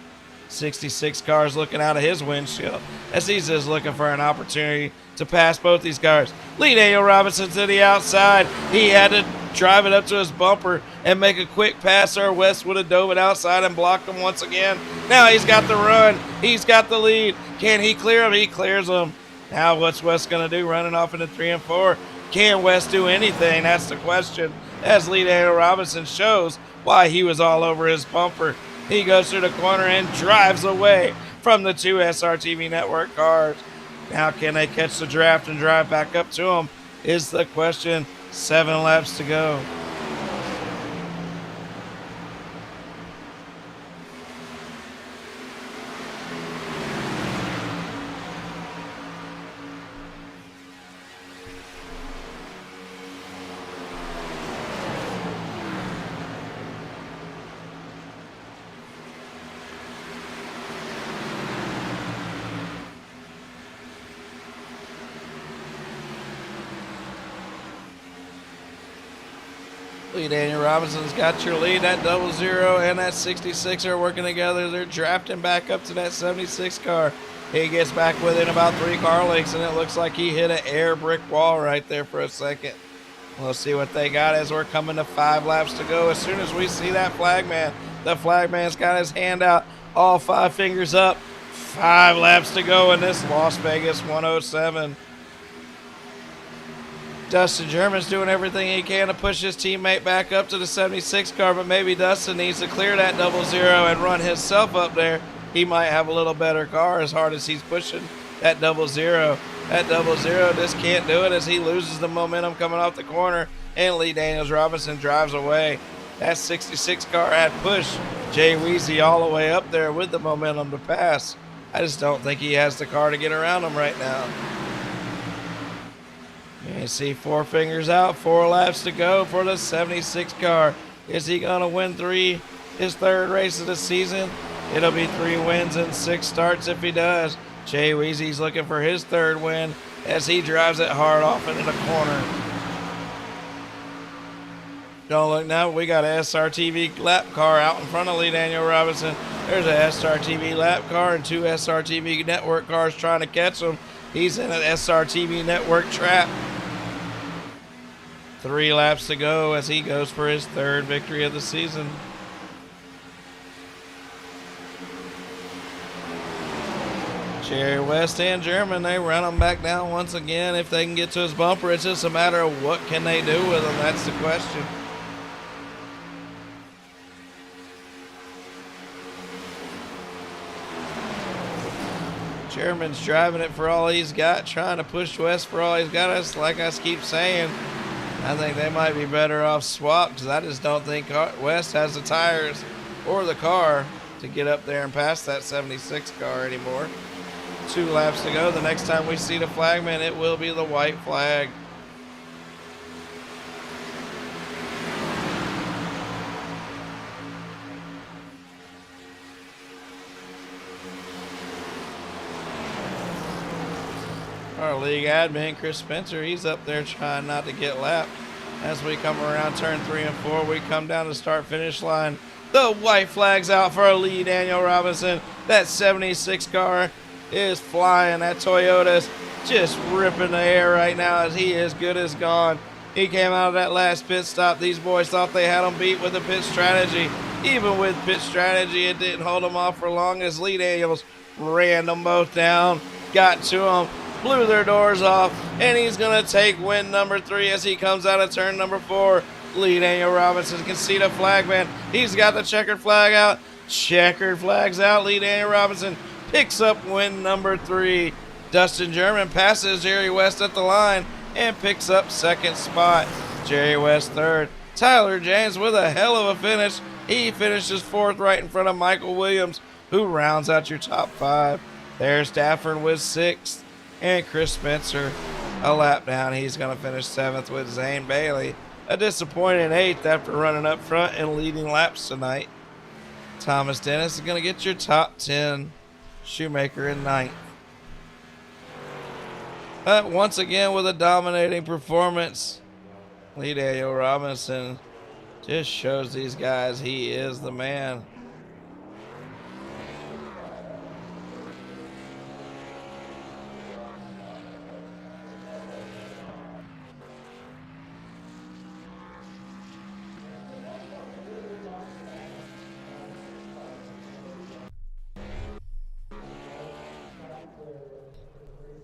66 cars looking out of his windshield as he's just looking for an opportunity to pass both these cars. Lee Daniel Robinson to the outside. He had to drive it up to his bumper and make a quick pass, or West would have dove it outside and blocked him once again. Now he's got the run. He's got the lead. Can he clear him? He clears him. Now what's West going to do? Running off into 3 and 4. Can West do anything? That's the question. As Lee Daniel Robinson shows why he was all over his bumper. He goes through the corner and drives away from the 2 SRTV Network cars. Now can they catch the draft and drive back up to him is the question. 7 laps to go. Lee Daniel Robinson's got your lead. That 00 and that 66 are working together. They're drafting back up to that 76 car. He gets back within about 3 car lengths, and it looks like he hit an air brick wall right there for a second. We'll see what they got as we're coming to 5 laps to go. As soon as we see that flagman, the flagman's got his hand out, all 5 fingers up. 5 laps to go in this Las Vegas 107. Dustin German's doing everything he can to push his teammate back up to the 76 car, but maybe Dustin needs to clear that 00 and run himself up there. He might have a little better car as hard as he's pushing that 00. That 00 just can't do it as he loses the momentum coming off the corner, and Lee Daniels Robinson drives away. That 66 car had pushed Jay Weezy all the way up there with the momentum to pass. I just don't think he has the car to get around him right now. You see 4 fingers out, 4 laps to go for the 76 car. Is he going to win his 3rd race of the season? It'll be 3 wins and 6 starts if he does. Jay Weezy's looking for his 3rd win as he drives it hard off into the corner. Don't look now, we got an SRTV lap car out in front of Lee Daniel Robinson. There's a SRTV lap car and 2 SRTV network cars trying to catch him. He's in an SRTV network trap. 3 laps to go as he goes for his 3rd victory of the season. Jerry West and German, they run him back down once again. If they can get to his bumper, it's just a matter of what can they do with him. That's the question. German's driving it for all he's got, trying to push West for all he's got. Us, like I keep saying, I think they might be better off swapped because I just don't think West has the tires or the car to get up there and pass that 76 car anymore. 2 laps to go. The next time we see the flagman, it will be the white flag. Our league admin, Chris Spencer, he's up there trying not to get lapped. As we come around turn 3 and 4, we come down to start-finish line. The white flag's out for Lee Daniel Robinson. That 76 car is flying. That Toyota's just ripping the air right now as he is good as gone. He came out of that last pit stop. These boys thought they had him beat with a pit strategy. Even with pit strategy, it didn't hold him off for long as Lee Daniels ran them both down, got to them, blew their doors off, and he's going to take win number 3 as he comes out of turn number 4. Lee Daniel Robinson can see the flagman. He's got the checkered flag out. Checkered flag's out. Lee Daniel Robinson picks up win number 3. Dustin German passes Jerry West at the line and picks up 2nd spot. Jerry West 3rd. Tyler James with a hell of a finish. He finishes 4th right in front of Michael Williams, who rounds out your top 5. There's Stafford with 6th. And Chris Spencer a lap down. He's going to finish 7th with Zane Bailey. A disappointing 8th after running up front and leading laps tonight. Thomas Dennis is going to get your top 10. Shoemaker in 9th. But once again with a dominating performance, Lee Daniel Robinson just shows these guys he is the man.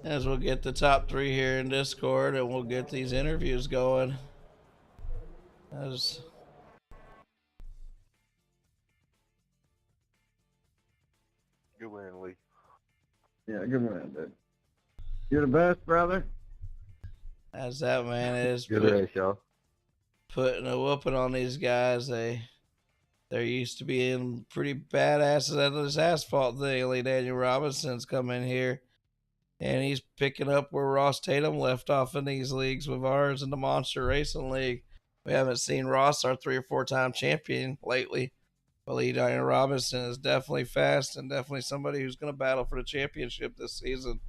As we'll get the top 3 here in Discord and we'll get these interviews going. Good win, Lee. Yeah, good win, dude. You're the best, brother. As that man is Good race, y'all. putting a whooping on these guys. They're used to being pretty badasses at this asphalt thing. Lee Daniel Robinson's come in here, and he's picking up where Ross Tatum left off in these leagues with ours in the Monster Racing League. We haven't seen Ross, our 3 or 4 time champion, lately. But Lee Daniel Robinson is definitely fast and definitely somebody who's going to battle for the championship this season.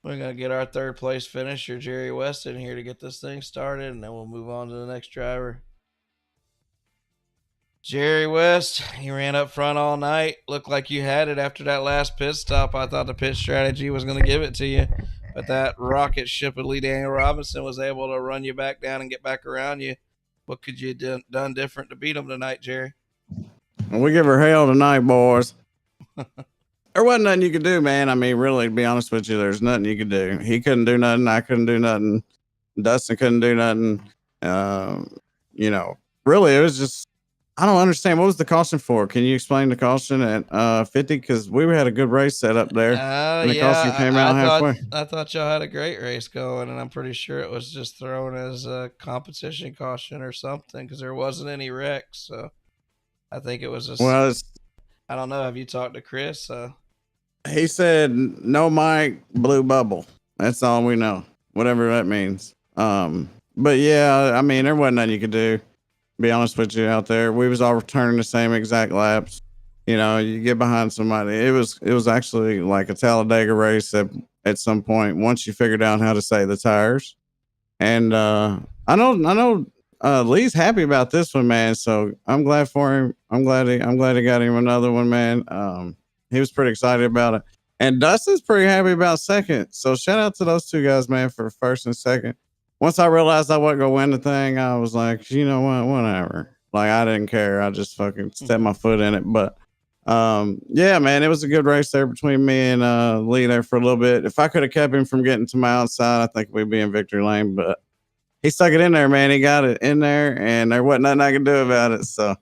We're going to get our third place finisher, Jerry West, in here to get this thing started, and then we'll move on to the next driver. Jerry West, he ran up front all night. Looked like you had it after that last pit stop. I thought the pit strategy was going to give it to you, but that rocket ship of Lee Daniel Robinson was able to run you back down and get back around you. What could you have done different to beat him tonight, Jerry? Well, we give her hell tonight, boys. There wasn't nothing you could do, man. I mean, really, to be honest with you, there's nothing you could do. He couldn't do nothing. I couldn't do nothing. Dustin couldn't do nothing. Really, it was just, I don't understand. What was the caution for? Can you explain the caution at 50? Because we had a good race set up there. And the caution came out halfway. I thought y'all had a great race going, and I'm pretty sure it was just thrown as a competition caution or something because there wasn't any wrecks. So I think it was just, well, I don't know. Have you talked to Chris? He said no mic, blue bubble. That's all we know, whatever that means. But yeah, I mean, there wasn't nothing you could do. Be honest with you, out there, we was all returning the same exact laps. You know, you get behind somebody. It was actually like a Talladega race at some point. Once you figured out how to say the tires, and I know Lee's happy about this one, man. So I'm glad for him. I'm glad he got him another one, man. He was pretty excited about it. And Dustin's pretty happy about second. So shout out to those two guys, man, for first and second. Once I realized I wasn't going to win the thing, I was like, you know what, whatever. Like, I didn't care. I just fucking stepped my foot in it. But, yeah, man, it was a good race there between me and Lee there for a little bit. If I could have kept him from getting to my outside, I think we'd be in victory lane. But he stuck it in there, man. He got it in there, and there wasn't nothing I could do about it. So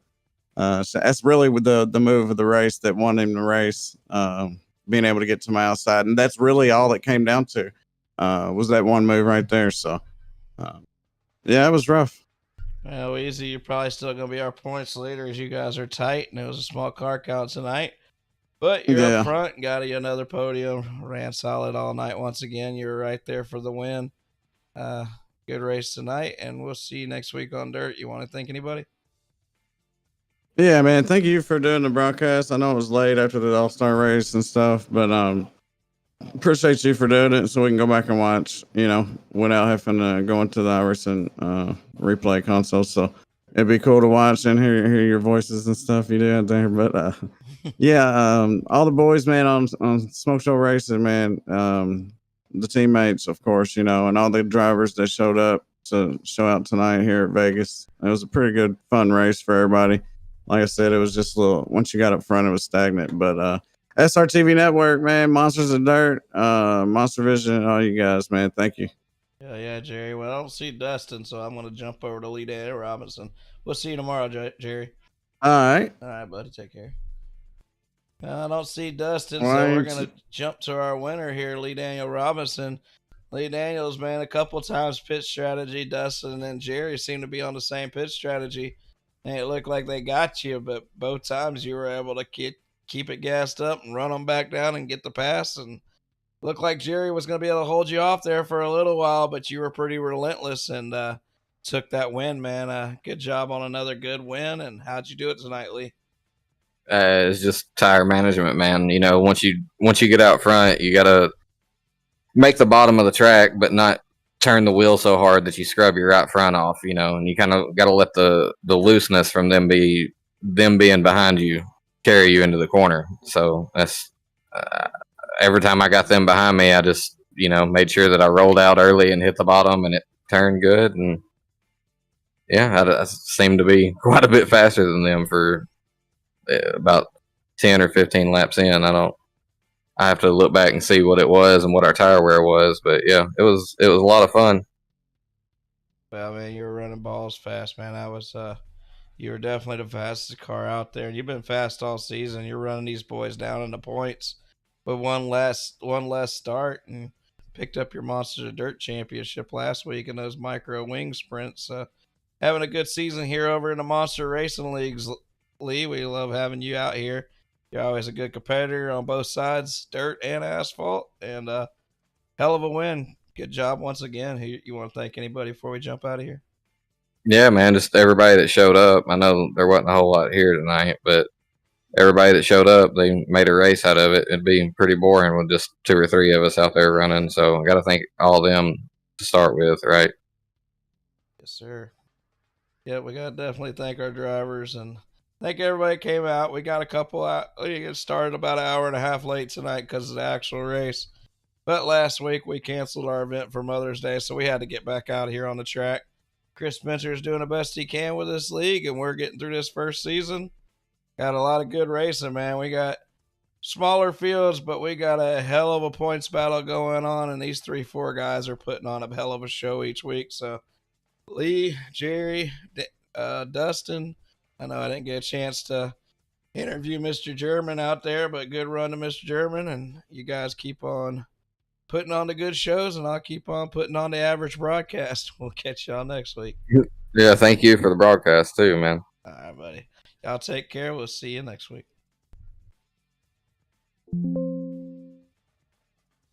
that's really the move of the race that won him the race, being able to get to my outside. And that's really all it came down to, was that one move right there. So, yeah, it was rough. Well, easy. You're probably still going to be our points leader as you guys are tight, and it was a small car count tonight. But you're up front, got you another podium, ran solid all night once again. You were right there for the win. Good race tonight, and we'll see you next week on Dirt. You want to thank anybody? Yeah, man. Thank you for doing the broadcast. I know it was late after the All-Star race and stuff, but appreciate you for doing it so we can go back and watch, without having to go into the Iverson replay console. So it'd be cool to watch and hear your voices and stuff you do out there. But yeah, all the boys, man, on Smoke Show Racing, man, the teammates, of course, and all the drivers that showed up to show out tonight here at Vegas. It was a pretty good, fun race for everybody. Like I said, it was just a little, once you got up front, it was stagnant. But SRTV Network, man, Monsters of Dirt, MonsterVision, all you guys, man, thank you. Yeah, Jerry. Well, I don't see Dustin, so I'm going to jump over to Lee Daniel Robinson. We'll see you tomorrow, Jerry. All right. All right, buddy. Take care. I don't see Dustin, so we're going to jump to our winner here, Lee Daniel Robinson. Lee Daniels, man, a couple times pitch strategy. Dustin and Jerry seem to be on the same pitch strategy. And it looked like they got you, but both times you were able to keep it gassed up and run them back down and get the pass. And looked like Jerry was going to be able to hold you off there for a little while, but you were pretty relentless and took that win, man. Good job on another good win. And how'd you do it tonight, Lee? It's just tire management, man. Once you get out front, you got to make the bottom of the track, but not turn the wheel so hard that you scrub your right front off, and you kind of got to let the looseness from them being behind you carry you into the corner. So that's every time I got them behind me, I just, made sure that I rolled out early and hit the bottom and it turned good. And yeah, I seemed to be quite a bit faster than them for about 10 or 15 laps in. I have to look back and see what it was and what our tire wear was, but yeah, it was a lot of fun. Well, man, you were running balls fast, man. You were definitely the fastest car out there. You've been fast all season. You're running these boys down in the points with one less start, and picked up your Monsters of Dirt championship last week in those micro wing sprints. Having a good season here over in the Monster Racing Leagues, Lee. We love having you out here. You're always a good competitor on both sides, dirt and asphalt, and hell of a win. Good job once again. You want to thank anybody before we jump out of here? Yeah, man, just everybody that showed up. I know there wasn't a whole lot here tonight, but everybody that showed up, they made a race out of it. It'd be pretty boring with just 2 or 3 of us out there running. So I got to thank all of them to start with, right? Yes, sir. Yeah, we got to definitely thank our drivers and thank everybody came out. We got a couple out. We started about an hour and a half late tonight because of the actual race. But last week we canceled our event for Mother's Day, so we had to get back out here on the track. Chris Spencer is doing the best he can with this league, and we're getting through this first season. Got a lot of good racing, man. We got smaller fields, but we got a hell of a points battle going on, and these 3-4 guys are putting on a hell of a show each week. So Lee, Jerry, Dustin, I know I didn't get a chance to interview Mr. German out there, but good run to Mr. German, and you guys keep on putting on the good shows, and I'll keep on putting on the average broadcast. We'll catch y'all next week. Yeah, thank you for the broadcast too, man. All right, buddy. Y'all take care. We'll see you next week.